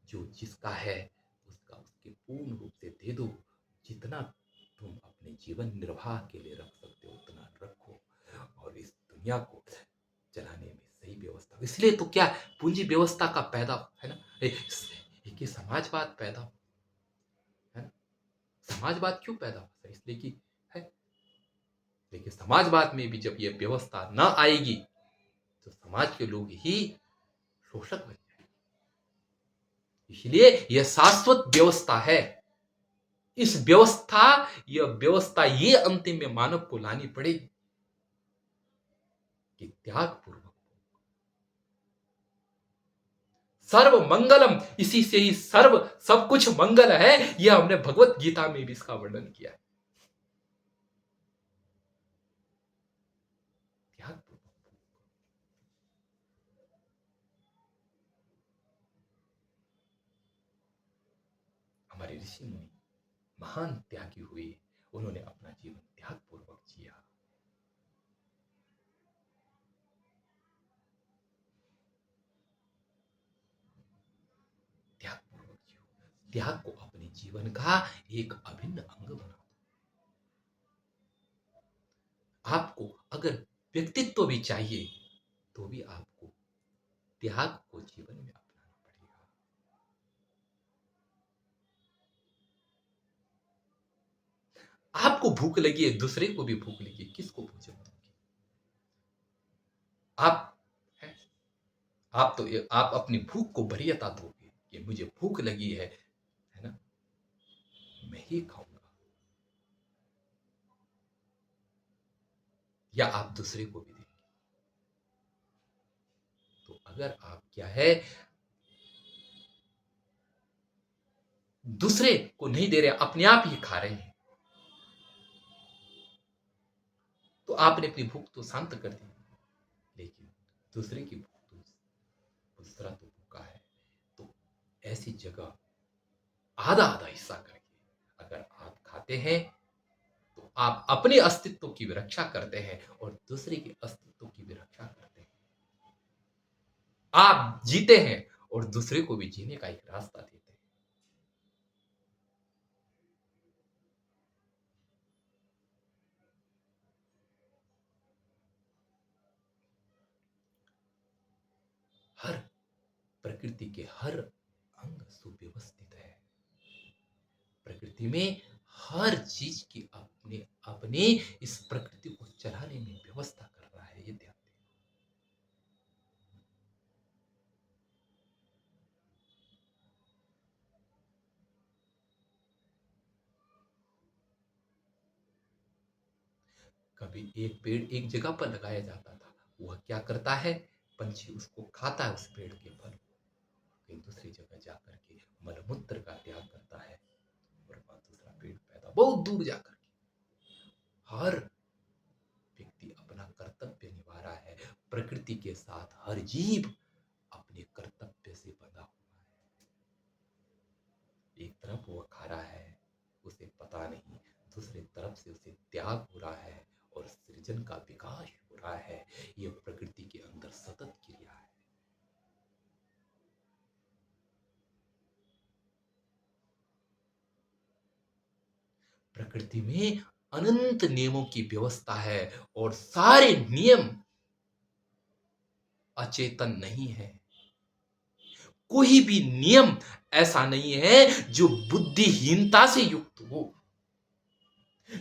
जो जिसका है उसका उसके पूर्ण रूप से दे दो। जितना तुम अपने जीवन निर्वाह के लिए रख सकते हो उतना रखो, और इस दुनिया को चलाने में सही व्यवस्था। इसलिए तो क्या पूंजी व्यवस्था का पैदा है ना, एक ये समाजवाद पैदा, है ना। समाजवाद क्यों पैदा हुआ? इसलिए कि है, लेकिन समाजवाद में भी जब ये व्यवस्था ना आएगी तो समाज के लोग ही शोषक बन जाएंगे। इसलिए यह शाश्वत व्यवस्था है। इस व्यवस्था, यह व्यवस्था ये अंतिम में मानव को लानी पड़ेगी कि त्याग पूर्वक सर्व मंगलम, इसी से ही सर्व सब कुछ मंगल है। यह हमने भगवत गीता में भी इसका वर्णन किया है। त्याग पूर्वक। हमारे ऋषि मुनि महान त्यागी हुए, उन्होंने अपना जीवन त्याग पूर्वक जिया। त्याग पूर्वक जियो, त्याग को अपने जीवन का एक अभिन्न अंग बना। आपको अगर व्यक्तित्व भी चाहिए तो भी आपको त्याग को जीवन में अपनाना पड़ेगा। आपको भूख लगी है, दूसरे को भी भूख लगी है, किसको भोजन दोगे? आप है, आप तो आप अपनी भूख को वरीयता दोगे कि मुझे भूख लगी है ना, मैं ही खाऊंगा, या आप दूसरे को भी देंगे? तो अगर आप क्या है, दूसरे को नहीं दे रहे, अपने आप ही खा रहे हैं, तो आपने अपनी भूख तो शांत कर दी, लेकिन दूसरे की भूख तो, दूसरा तो भूखा है। तो ऐसी जगह आधा आधा हिस्सा करके अगर आप खाते हैं तो आप अपने अस्तित्व की भी रक्षा करते हैं और दूसरे के अस्तित्व की भी रक्षा करते हैं। आप जीते हैं और दूसरे को भी जीने का एक रास्ता देते हैं। हर प्रकृति के हर अंग सुव्यवस्थित है। प्रकृति में हर चीज की अपने अपने इस प्रकृति को चलाने में व्यवस्था कर रहा है, ये ध्यान दें। कभी एक पेड़ एक जगह पर लगाया जाता था, वह क्या करता है, पंछी उसको खाता है, उस पेड़ के फल को, कहीं दूसरी जगह जाकर के मलमूत्र का त्याग करता है और वह दूसरा पेड़ पैदा बहुत दूर जाकर के। हर व्यक्ति अपना कर्तव्य निभा रहा है, प्रकृति के साथ हर जीव अपने कर्तव्य से बंधा हुआ है। एक तरफ वो खा रहा है, उसे पता नहीं, दूसरी तरफ से उसे त्याग हो रहा है और सृजन का विकास हो रहा है। ये प्रकृति के अंदर सतत क्रिया है। प्रकृति में अनंत नियमों की व्यवस्था है और सारे नियम अचेतन नहीं है। कोई भी नियम ऐसा नहीं है जो बुद्धिहीनता से युक्त हो।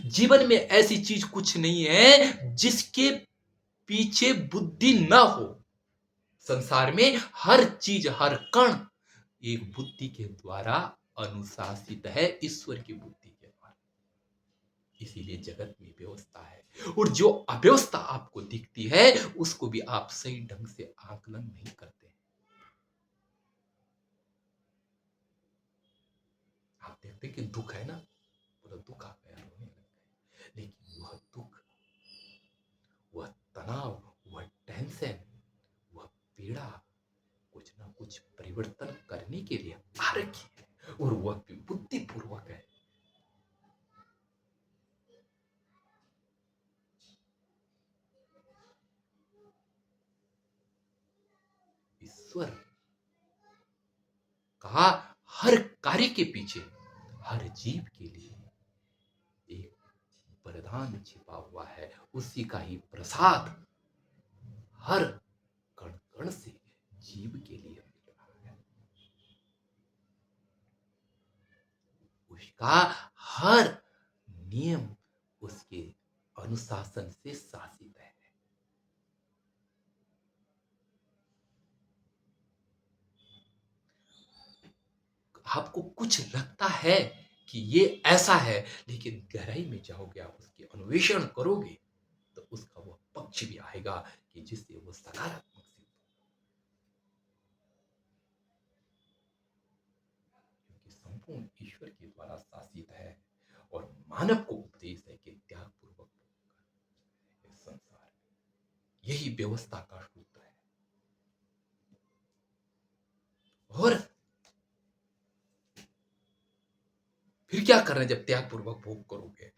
जीवन में ऐसी चीज कुछ नहीं है जिसके पीछे बुद्धि ना हो। संसार में हर चीज, हर कण एक बुद्धि के द्वारा अनुशासित है, ईश्वर की बुद्धि के द्वारा। इसीलिए जगत में व्यवस्था है, और जो अव्यवस्था आपको दिखती है उसको भी आप सही ढंग से आकलन नहीं करते। आप देखते कि दुख है ना, पूरा दुख आ गया, रोने लग गए, लेकिन वह दुख, वह तनाव, वह टेंशन, वह पीड़ा कुछ ना कुछ परिवर्तन करने के लिए आ रखी है, और वह भी बुद्धिपूर्वक है। ईश्वर कहा हर कार्य के पीछे, हर जीव के लिए एक वरदान छिपा हुआ है, उसी का ही प्रसाद हर कण कण से जीव के लिए मिल रहा है। उसका हर नियम उसके अनुशासन से शासित है। आपको कुछ लगता है कि ये ऐसा है, लेकिन गहराई में जाओगे, आप उसके अन्वेषण करोगे, तो उसका वह पक्ष भी आएगा कि जिससे वो सकारात्मक सिद्ध हो, क्योंकि संपूर्ण ईश्वर के द्वारा शासित है और मानव को उपदेश है कि त्याग पूर्वक इस संसार में यही व्यवस्था का सूत्र है। और फिर क्या करना है जब त्याग पूर्वक भोग करोगे?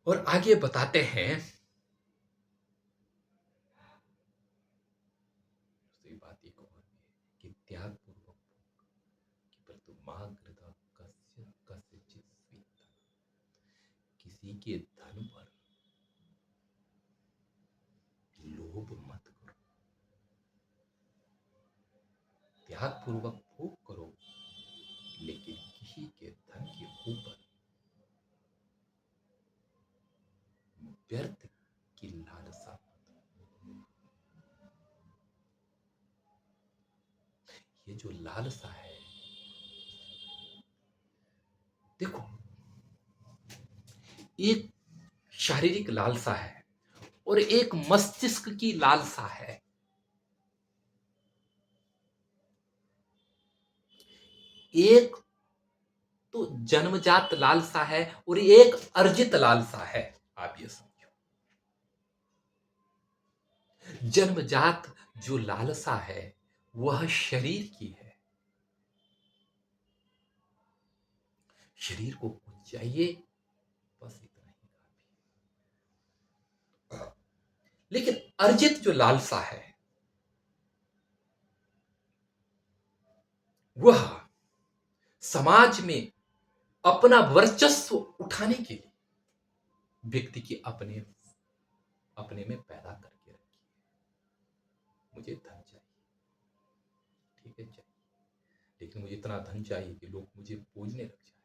और आगे बताते हैं, दूसरी बात एक और भी है कि त्याग पूर्वक परतुमाग्रता कस्य कस्यचित् स्वित्। किसी के धन पर लोभ मत करो, त्याग पूर्वक भोग करो, लेकिन किसी के धन के ऊपर व्यर्थ की लालसा मत। ये जो लालसा है, देखो, एक शारीरिक लालसा है और एक मस्तिष्क की लालसा है। एक तो जन्मजात लालसा है और एक अर्जित लालसा है। आप ये समझो, जन्मजात जो लालसा है वह शरीर की है, शरीर को कुछ चाहिए, बस इतना ही काफी। लेकिन अर्जित जो लालसा है वह समाज में अपना वर्चस्व उठाने के लिए व्यक्ति के अपने अपने में पैदा करके रखी है। मुझे धन चाहिए, ठीक है, चाहिए, लेकिन मुझे इतना धन चाहिए कि लोग मुझे पूजने लग जाए,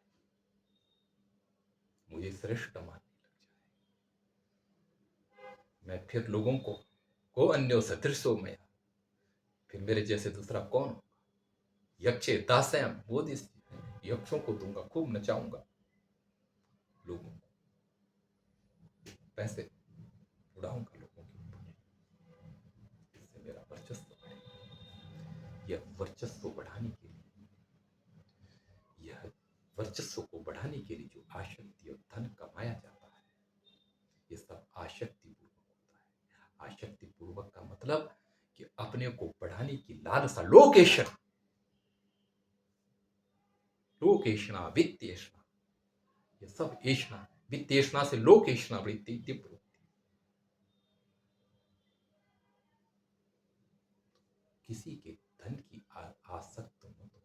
मुझे श्रेष्ठ मानने लग जाए, मैं फिर लोगों को अन्यों सदृशो में, फिर मेरे जैसे दूसरा कौन होगा? यक्षे दास्यम बोधिस, यक्षों को दूंगा, खूब नचाऊंगा, लोगों को पैसे उड़ाऊंगा लोगों के ऊपर, इससे मेरा वर्चस्व बढ़ेगा। यह वर्चस्व बढ़ाने के लिए, यह वर्चस्व को बढ़ाने के लिए जो आशक्ति और धन कमाया जाता है, ये सब आशक्ति पूर्वक होता है। आशक्ति पूर्वक का मतलब कि अपने को बढ़ाने की लालसा, लोकेशन, लोकेशना, वित्तेषणा, ये सब ऐषणा, वित्तेषणा से लोकेशना बड़ी तीव्र होती है। किसी के धन की आसक्त मत हो,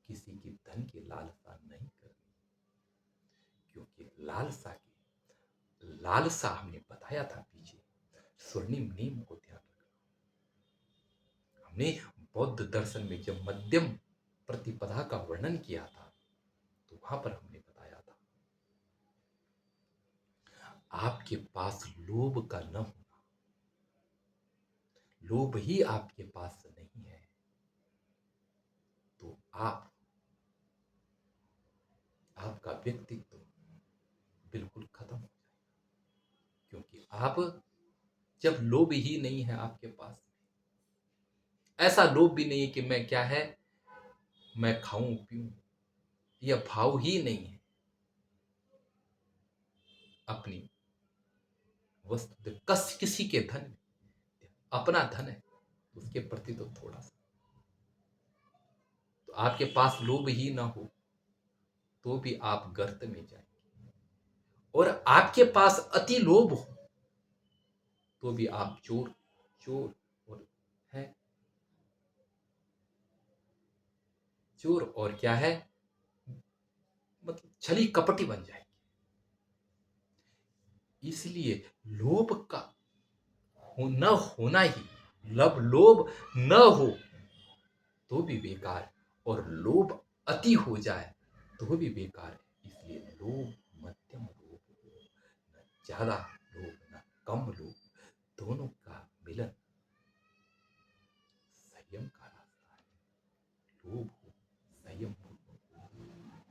किसी की धन की लालसा नहीं करनी, क्योंकि लालसा हमने बताया था पीछे, स्वर्णिम नियम को ध्यान रखना। हमने बौद्ध दर्शन में जब मध्यम प्रतिपदा का वर्णन किया था, तो वहां पर हमने बताया था, आपके पास लोभ का न होना, लोभ ही आपके पास नहीं है, तो आपका व्यक्तित्व बिल्कुल खत्म हो जाएगा। क्योंकि आप जब लोभ ही नहीं है आपके पास, ऐसा लोभ भी नहीं है कि मैं क्या है, मैं खाऊं पीऊं, यह भाव ही नहीं है, अपनी वस्तु किसी के धन, अपना धन है, उसके प्रति तो थोड़ा सा। तो आपके पास लोभ ही ना हो तो भी आप गर्त में जाएंगे, और आपके पास अति लोभ हो तो भी आप चोर चोर और है चोर और क्या है, मतलब छली कपटी बन जाएंगे। इसलिए लोभ का न होना ही, लोभ न हो तो भी बेकार है, और लोभ अति हो जाए तो भी बेकार है। इसलिए लोभ मध्यम लोभ हो, न ज्यादा लोभ न कम लोभ, दोनों का मिलन संयम का रास्ता है। लोभ हो, संयम हो,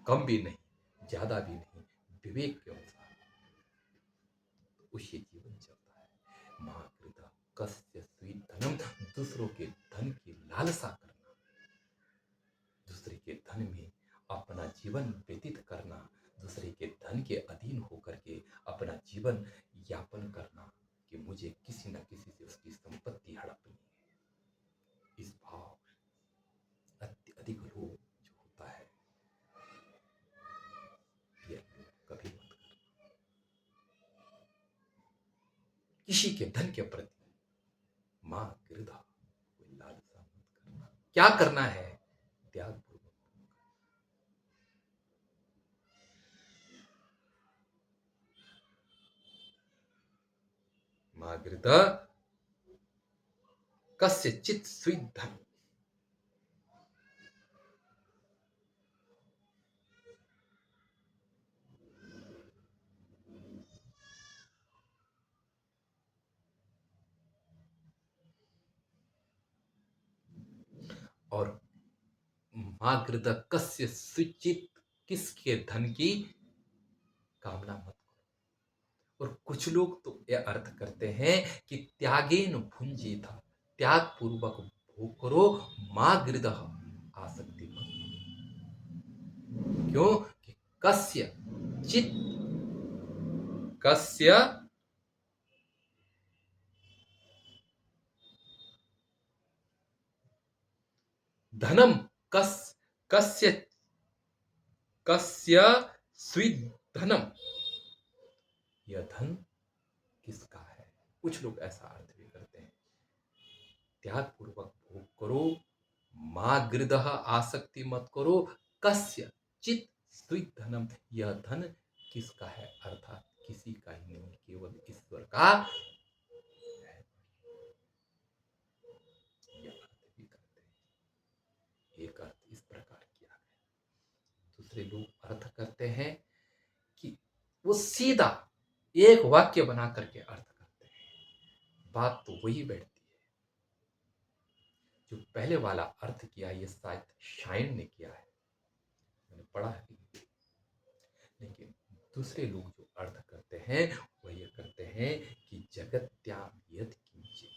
कम भी नहीं ज्यादा भी नहीं, विवेक के अनुसार, तो उससे जीवन चलता है। महाकृता कस्य स्वीत धनम, दूसरों के धन की लालसा करना, दूसरे के धन में अपना जीवन व्यतीत करना, दूसरे के धन के अधीन होकर के अपना जीवन यापन करना, कि मुझे किसी न किसी से उसकी संपत्ति हड़पनी है, इस भाव अधिक लोभ जो होता है, ये कभी मत करना। किसी के धन के प्रति मां गिरधा कोई लालसा मत करना। क्या करना है, त्याग पूर्वक। मां गिरधा कस्य चित स्वीत धन, और मां गिरधा कस्य सुचित, किसके धन की कामना मत करो। और कुछ लोग तो यह अर्थ करते हैं कि त्यागेन भुंजी था, त्याग पूर्वक भोग करो, मां गिरधा आसक्ति मत करो। क्यों कि कस्य चित, कस्य धनम, कस कस्य कस्य स्वीत धनम, यह धन किसका है। कुछ लोग ऐसा अर्थ भी करते हैं, त्याग पूर्वक भोग करो, मां गिरदह आसक्ति मत करो, कस्य चित स्वीत धनम, यह धन किसका है, अर्थात किसी का ही नहीं, केवल ईश्वर का है। यह अर्थ भी करते हैं। एक अर्थ इस प्रकार किया है, दूसरे लोग अर्थ करते हैं कि वो सीधा एक वाक्य बना करके अर्थ करते हैं, बात तो वही बैठती है। जो पहले वाला अर्थ किया, ये शायद शाइन ने किया है, मैंने पढ़ा है, लेकिन दूसरे लोग जो अर्थ करते हैं वह ये करते हैं कि जगत्याम यद किंचित,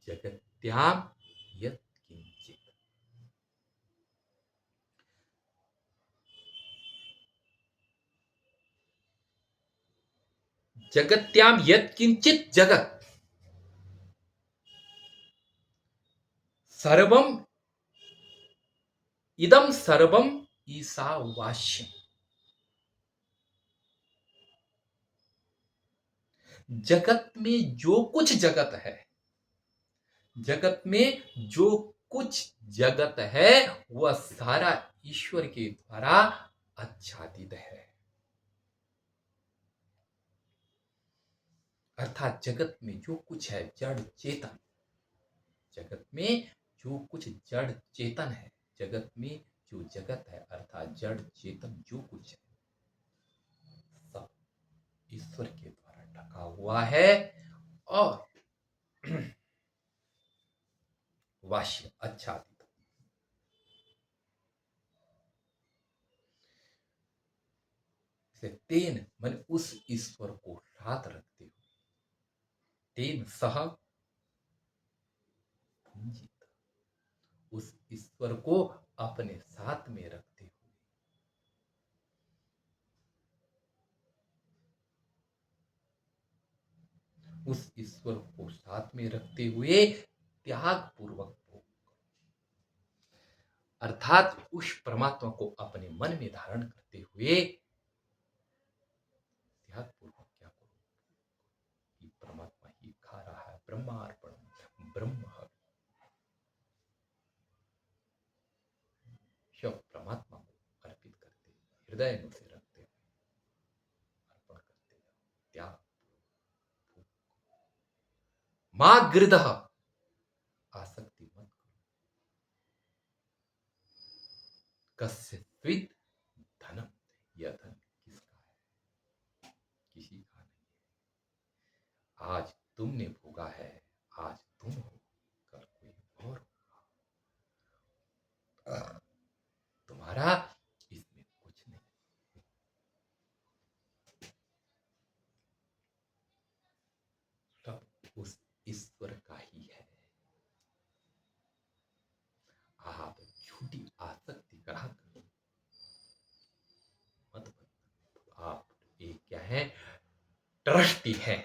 जगत्याम यद किंचित, जगत्याम यद किंचित जगत सर्वम इदम सर्वम ईशावास्यम, जगत में जो कुछ जगत है, जगत में जो कुछ जगत है वह सारा ईश्वर के द्वारा आच्छादित है। अर्थात जगत में जो कुछ है जड़ चेतन, जगत में जो कुछ जड़ चेतन है, जगत में जो जगत है अर्थात जड़ चेतन जो कुछ है, सब ईश्वर के द्वारा ढका हुआ है। और वाष्य आच्छादित, तेन मन उस ईश्वर को साथ रखते हुए, तेन सह भुंजित, उस ईश्वर को अपने साथ में रखते हुए, उस ईश्वर को साथ हाथ में रखते हुए त्याग पूर्वक भोग। अर्थात उस परमात्मा को अपने मन में धारण करते हुए त्याग पूर्वक क्या करो कि परमात्मा ही खा रहा है। ब्रह्मार्पण ब्रह्म सब परमात्मा को अर्पित करते हृदय में से रखते अर्पण करते त्याग मां गृध आसक्ति मत करो। कस्य त्वित धनम, यह धन किसका है? किसी का नहीं है। आज तुमने भोगा है, आज तुम हो, कल कोई और होगा। तुम्हारा इसमें कुछ नहीं। सब उस ईश्वर का ही है। आप झूठी आसक्ति ग्रहण मत बनो। आप एक क्या है? ट्रस्टी है।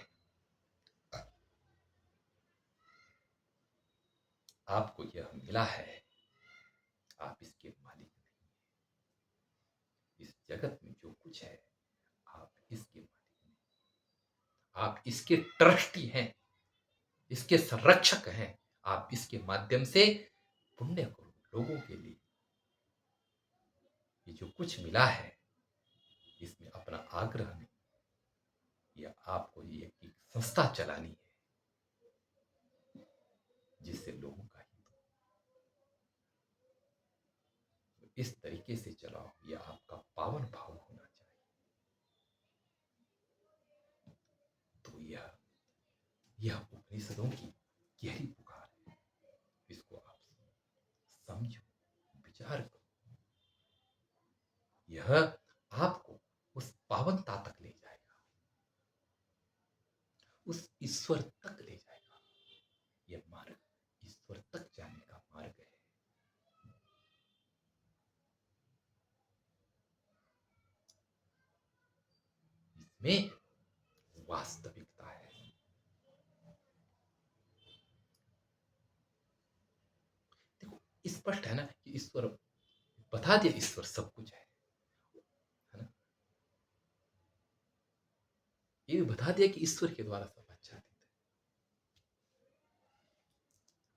आपको यह मिला है, आप इसके मालिक नहीं। इस जगत में जो कुछ है आप इसके मालिक नहीं। आप इसके ट्रस्टी हैं, इसके संरक्षक हैं। आप इसके माध्यम से पुण्य करो लोगों के लिए। ये जो कुछ मिला है इसमें अपना आग्रह नहीं, या आपको ये एक संस्था चलानी है जिससे लोगों का हित हो। इस तरीके से चलाओ, यह आपका पावन भाव होना चाहिए। तो यह उपनिषदों की गहरी पुकार है। इसको आप समझो, विचार करो। यह आपको उस पावनता तक ले जाएगा, उस ईश्वर तक ले जाएगा। यह मार्ग ईश्वर तक जाने का मार्ग है। इसमें वास्तविकता है। देखो स्पष्ट है ना कि ईश्वर बता दिया, ईश्वर सब कुछ है ना। ये भी बता दिया कि ईश्वर के द्वारा सब आच्छादित है।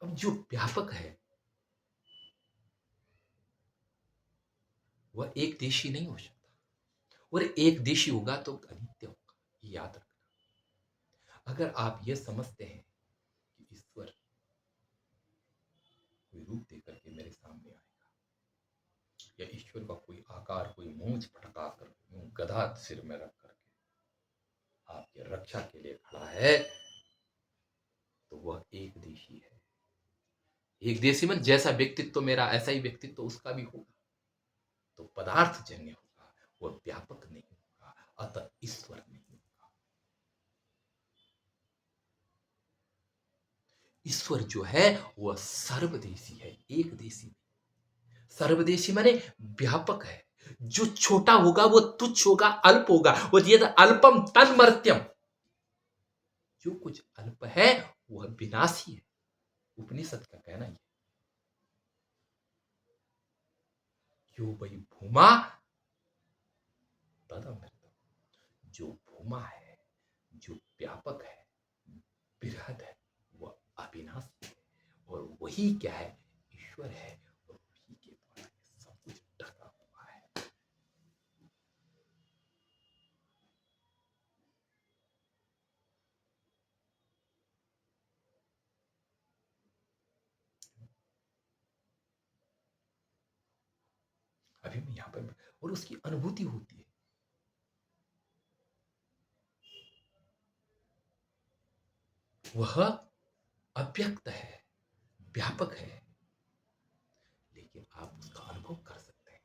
अब जो व्यापक है वह एक देशी नहीं हो सकता, और एक देशी होगा तो अनित्य होगा। ये याद रखना। अगर आप ये समझते हैं कि ईश्वर कोई रूप देकर के मेरे सामने आएगा, या ईश्वर का कोई आकार, कोई मूंछ फटका कर गधा सिर में रख करके आपकी रक्षा के लिए खड़ा है, तो वह एक देशी है। एक देशी में जैसा व्यक्तित्व मेरा ऐसा ही व्यक्तित्व उसका भी होगा, तो पदार्थ जन्य होगा, वह व्यापक नहीं होगा, अतः ईश्वर नहीं होगा। ईश्वर जो है वह सर्वदेशी है, एक देशी नहीं। सर्वदेशी माने व्यापक है। जो छोटा होगा वो तुच्छ होगा, अल्प होगा। वो यद अल्पम तन्मर्त्यम, जो कुछ अल्प है वह विनाशी है। उपनिषद का कहना है। जो वही भूमा तदमृतम, जो भूमा है, जो व्यापक है, बृहद है, वह अविनाशी है। और वही क्या है? ईश्वर है। और वही के द्वारा सब कुछ ढका हुआ है। अभी मैं यहां पर, और उसकी अनुभूति होती है। वह अव्यक्त है, व्यापक है, लेकिन आप उसका अनुभव कर सकते हैं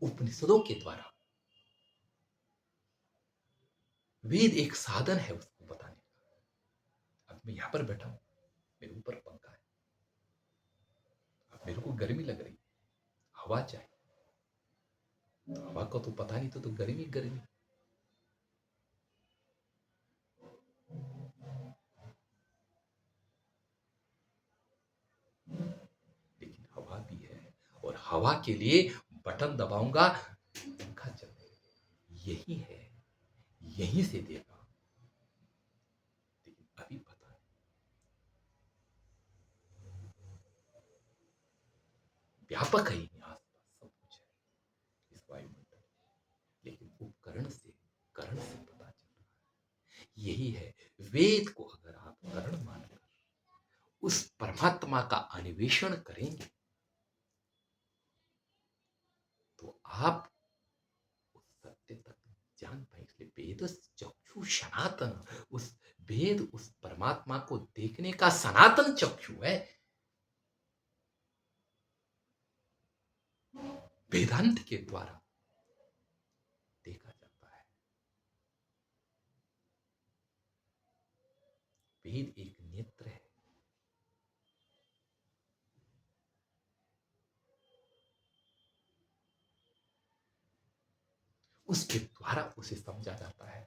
उपनिषदों के द्वारा। वेद एक साधन है उसको बताने का। अब मैं यहां पर बैठा हूं, मेरे ऊपर पंखा है, अब मेरे को गर्मी लग रही है, हवा चाहिए, तो हवा का तो पता नहीं, तो गर्मी गर्मी। हवा के लिए बटन दबाऊंगा, पंखा चलेगा। यही है, यहीं से देगा। लेकिन अभी पता नहीं, व्यापक है ही आसपास सब कुछ है इस वायुमंडल, लेकिन करण से पता चल रहा है। यही है, वेद को अगर आप करण मानकर उस परमात्मा का अन्वेषण करेंगे तो आप उस सत्य तक जान पाएंगे। इसलिए वेद चक्षु सनातन, उस वेद उस परमात्मा को देखने का सनातन चक्षु है। वेदांत के द्वारा देखा जाता है। वेद एक नेत्र है, उसके द्वारा उसे समझा जाता है,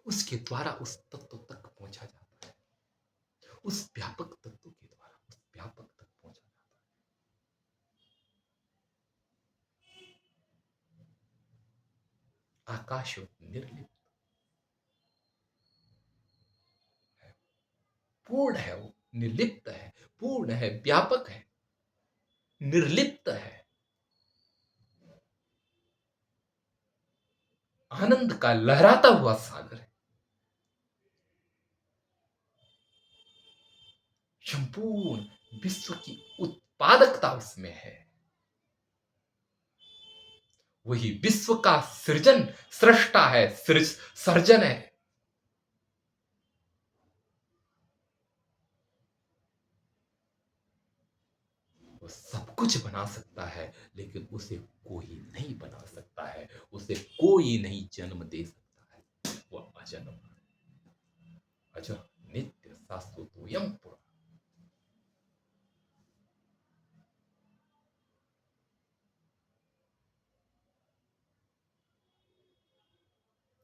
उसके द्वारा उस तत्व तक पहुंचा जाता है, उस व्यापक तत्व के द्वारा उस व्यापक तक पहुंचा जाता है। आकाश निर्लिप्त है, पूर्ण है, वो निर्लिप्त है, पूर्ण है, व्यापक है, निर्लिप्त है, आनंद का लहराता हुआ सागर है। संपूर्ण विश्व की उत्पादकता उसमें है। वही विश्व का सृजन सृष्टा है, सर्जन है। वो सब कुछ बना सकता है, लेकिन उसे कोई नहीं बना सकता है, उसे कोई नहीं जन्म दे सकता है। वह अजन्म, अजर, नित्य, शाश्वतोयम पुरा,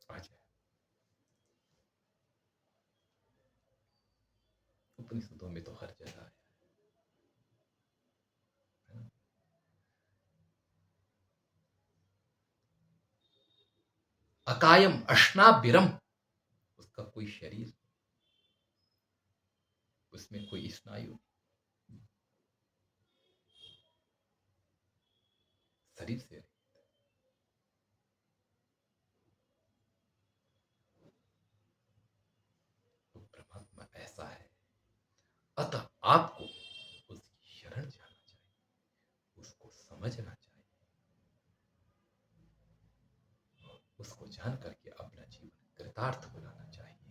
अजय। उपनिषदों में तो हर जगह है ना? अकायम अश्नाबिरम, उसका कोई शरीर, उसमें कोई स्नायु, शरीर से तो परमात्मा ऐसा है। अतः आपको उसकी शरण जाना चाहिए, उसको समझना चाहिए, उसको जान करके अपना जीवन कृतार्थ बनाना चाहिए।